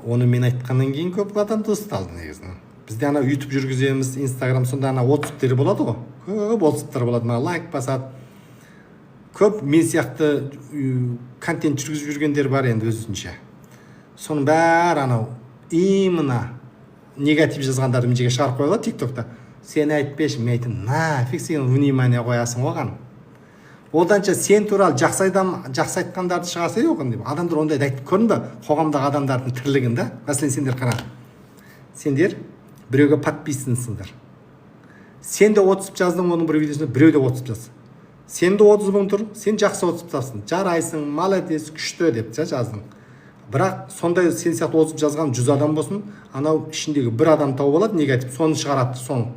Оны мен айтқаннан кейін көп адам досталды негізінен. Бізде ана YouTube жүргіземіз, Instagram, сонда ана отзывтері болады ғой. Көп отзывтар болады, мына лайк басады. Көп мен сияқты контент жүргізіп жүргендер бар енді өзінше. Соның бәрі анау именно негатив жазғандарды мен жерге шығарып қойылады TikTokта. Сен айтпеші, мен айтам, нафиг сен внимание қоясың оған. Оданша сен туралы жақсы айтқандарды шығарса жоқ деп. Адамдар ондайды айтып көрдің бе? Қоғамдағы адамдардың тірлігін да. Мәселен сендер қара. Сендер біреуге подписансыңдар. Сен де отзыв жаздың оның бір видеосына, біреу де отзыв жазды. Сен де отзывың тұр, сен жақсы отзыв тапсың. Жарайсың, молодец, күшті деп жаздың. Бірақ сондай сен сияқты отзыв жазған 100 адам болсын, анау ішіндегі бір адам тауып алады негатив, соны шығарады, соны.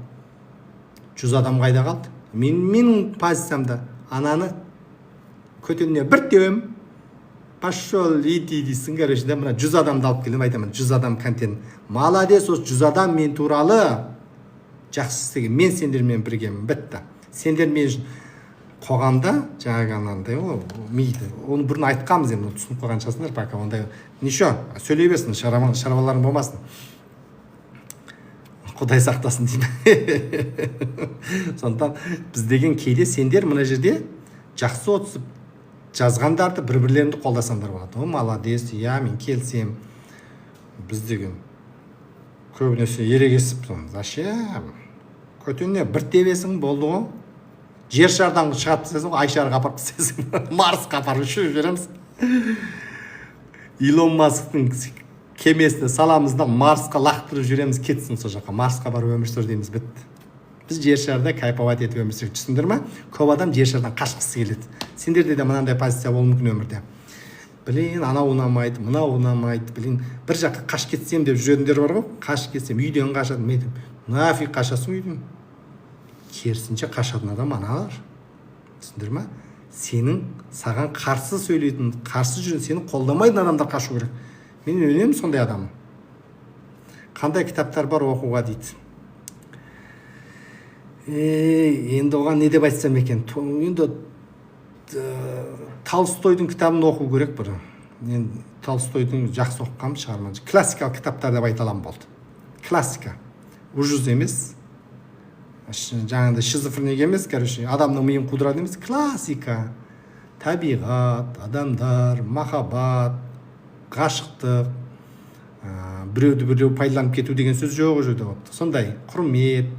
100 адам қайда қалды? Менің позициямда ананы көтеніне бір теуем, пошел, иди дейсің, короче, да, мына 100 адамды алып келдім, айтамын, 100 адам контент. Молодец, осы 100 адам мен туралы жақсы істеген, мен сендермен біргемін, бітті. Сендер мен қоғамда жаңағы анандай мейді. Оны бұрын айтқанбыз енді, түсініп қойған шығарсыңдар, пока ондай неше, сөйлей берсін, шаруаларың болмасын. Құдай сақтасын деймін. Сондықтан біз деген кейде сендер мына жерде жақсы отсып жазғандарды бір-бірлеріңді қолдасаңдар болады. О, молодец, я мен келсем. Біз деген көбінесе ерегесіп, зачем? Көтеніне бір тебесің болды ғой. Жер шардан шығарып тастайсың, ай шарға апарып тастайсың, Марсқа апарып жібереміз. Илон Масктың кемесіне саламызда Марсқа лақтырып жүреміз, кетсін сол жаққа. Марсқа барып өмір сүр дейміз, бітті. Біз жер шарда кайфовать етіп өмір сүріп, түсіндір ме? Көп адам жер шардан қашқысы келеді. Сендерде де мынандай позиция болуы мүмкін өмірде. Блин, анау ұнамайды, мынау ұнамайды, блин, бір жаққа қашып кетсем деп жүретіндер бар ғой. Қашып кетсем, үйден қашады, мен айтамын, нафиг қашасың үйден? Керісінше қашатын адам аналар. Түсіндір ме? Сенің саған қарсы сөйлейтін, қарсы жүрген, сені қолдамайтын адамдар қашу керек. Мен өнемін сондай адамым. Қандай кітаптар бар оқуға дейді. Енді оған не деп айтсам екен? Енді Толстойдың кітабын оқу керек бір. Мен Толстойдың жақсы оқығам шығарман. Классикалық кітаптар деп айта аламын болды. Классика. Ужуз емес. Жаңағыдай шизофрения емес, короче, адамның миын қудырады емес. Классика. Табиғат, адамдар, махаббат, ғашықтық, біреуді біреу пайдаланып кету деген сөз жоқ жерде. Сондай құрмет,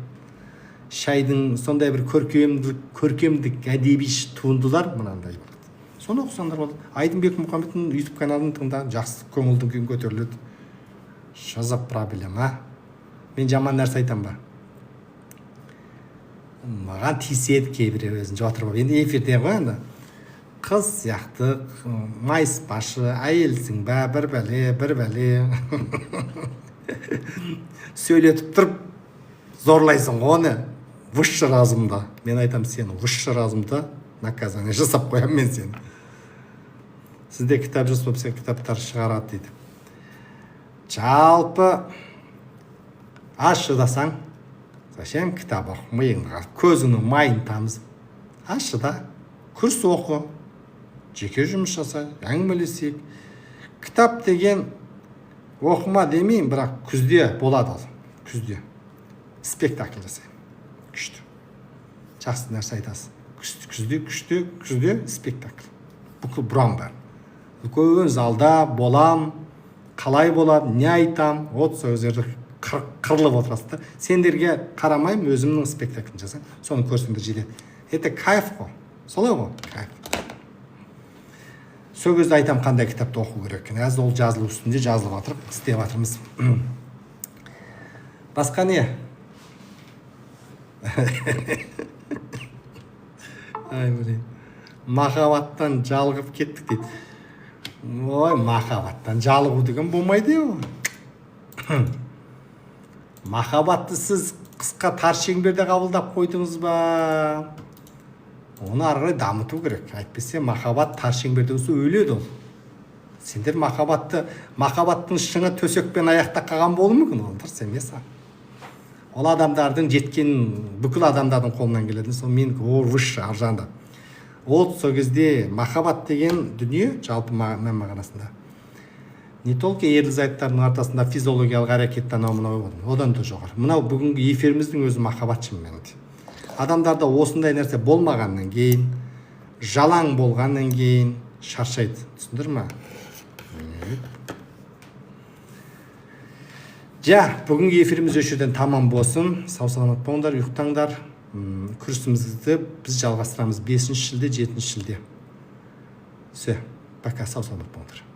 шайдың сондай бір көркемдік әдеби туындылар мынандай болады. Соны оқысаңдар болады. Айдынбек Мұхаммедтің YouTube каналын тыңда, жақсы көңілдің күйін көтеріледі. Что за проблема? Мен жаман нәрсе айтам ба? Маған тиіседі кейбір өзінше отырып. Енді эфирде ғой енді. Қыз сияқты, майыспашы, әйелсің бә, бір бәле. Сөйлетіп тұрып, зорлайсың оны. Высший разумда. Мен айтам сені, высший разумда наказание жасап қоям мен сені. Сізде кітап жасап, сен кітаптар шығарады дейді. Жалпы, аш шыдасаң, зачем кітап оқы, миыңға, көзіңнің майын тамыз. Аш шыда, курс оқы, жеке жұмыс жаса, әңгімелесек. Кітап деген оқыма демеймін, бірақ күзде болады ол. Күзде. Спектакль жасай. Күшті. Жақсы нәрсе айтасың. Күзде спектакль. Бүкіл бұрам бар. Үлкен залда болам, қалай болады, не айтам, от сол жерде қырылып отырасың да. Сендерге қарамаймын, өзімнің спектаклін жасаймын, соны көрсеңдер жиде. Это кайф қой, солай ғой, кайф. Сол кезде айтам қандай кітапты оқу керек екен. Әзір ол жазылу үстінде, жазылып жатыр, істеп жатырмыз. Басқа не? Ай, блин. Махаббаттан жалығып кеттік дейді. Ой, махаббаттан жалығу деген болмайды ғой. Махаббатты сіз қысқа тар шеңберде қабылдап қойдыңыз ба? Оны ары қарай дамыту керек. Әйтпесе махаббат тар шеңберде болса өледі ол. Сендер махаббаттың шыңы төсекпен аяқта қалған болуы мүмкін, ол дұрыс емес. Ол адамдардың жеткен, бүкіл адамдардың қолынан келеді. Сол мен выше ар жағында. Ол сол кезде махаббат деген дүние жалпы мән мағынасында не только ерлі зайыптардың ортасында физиологиялық әрекет анау мынау одан да жоғары. Мынау бүгінгі эфиріміздің өзі махаббат шынымен. Адамдарда осындай нәрсе болмағаннан кейін, жалаң болғаннан кейін шаршайды. Түсіндір ме? Бүгінгі эфиріміз осы жерден тамам болсын. Сау саламат болыңдар, ұйықтаңдар. Күрсімізді біз жалғастырамыз 5 шілде, 7 шілде. Все, пока, сау саламат болыңдар.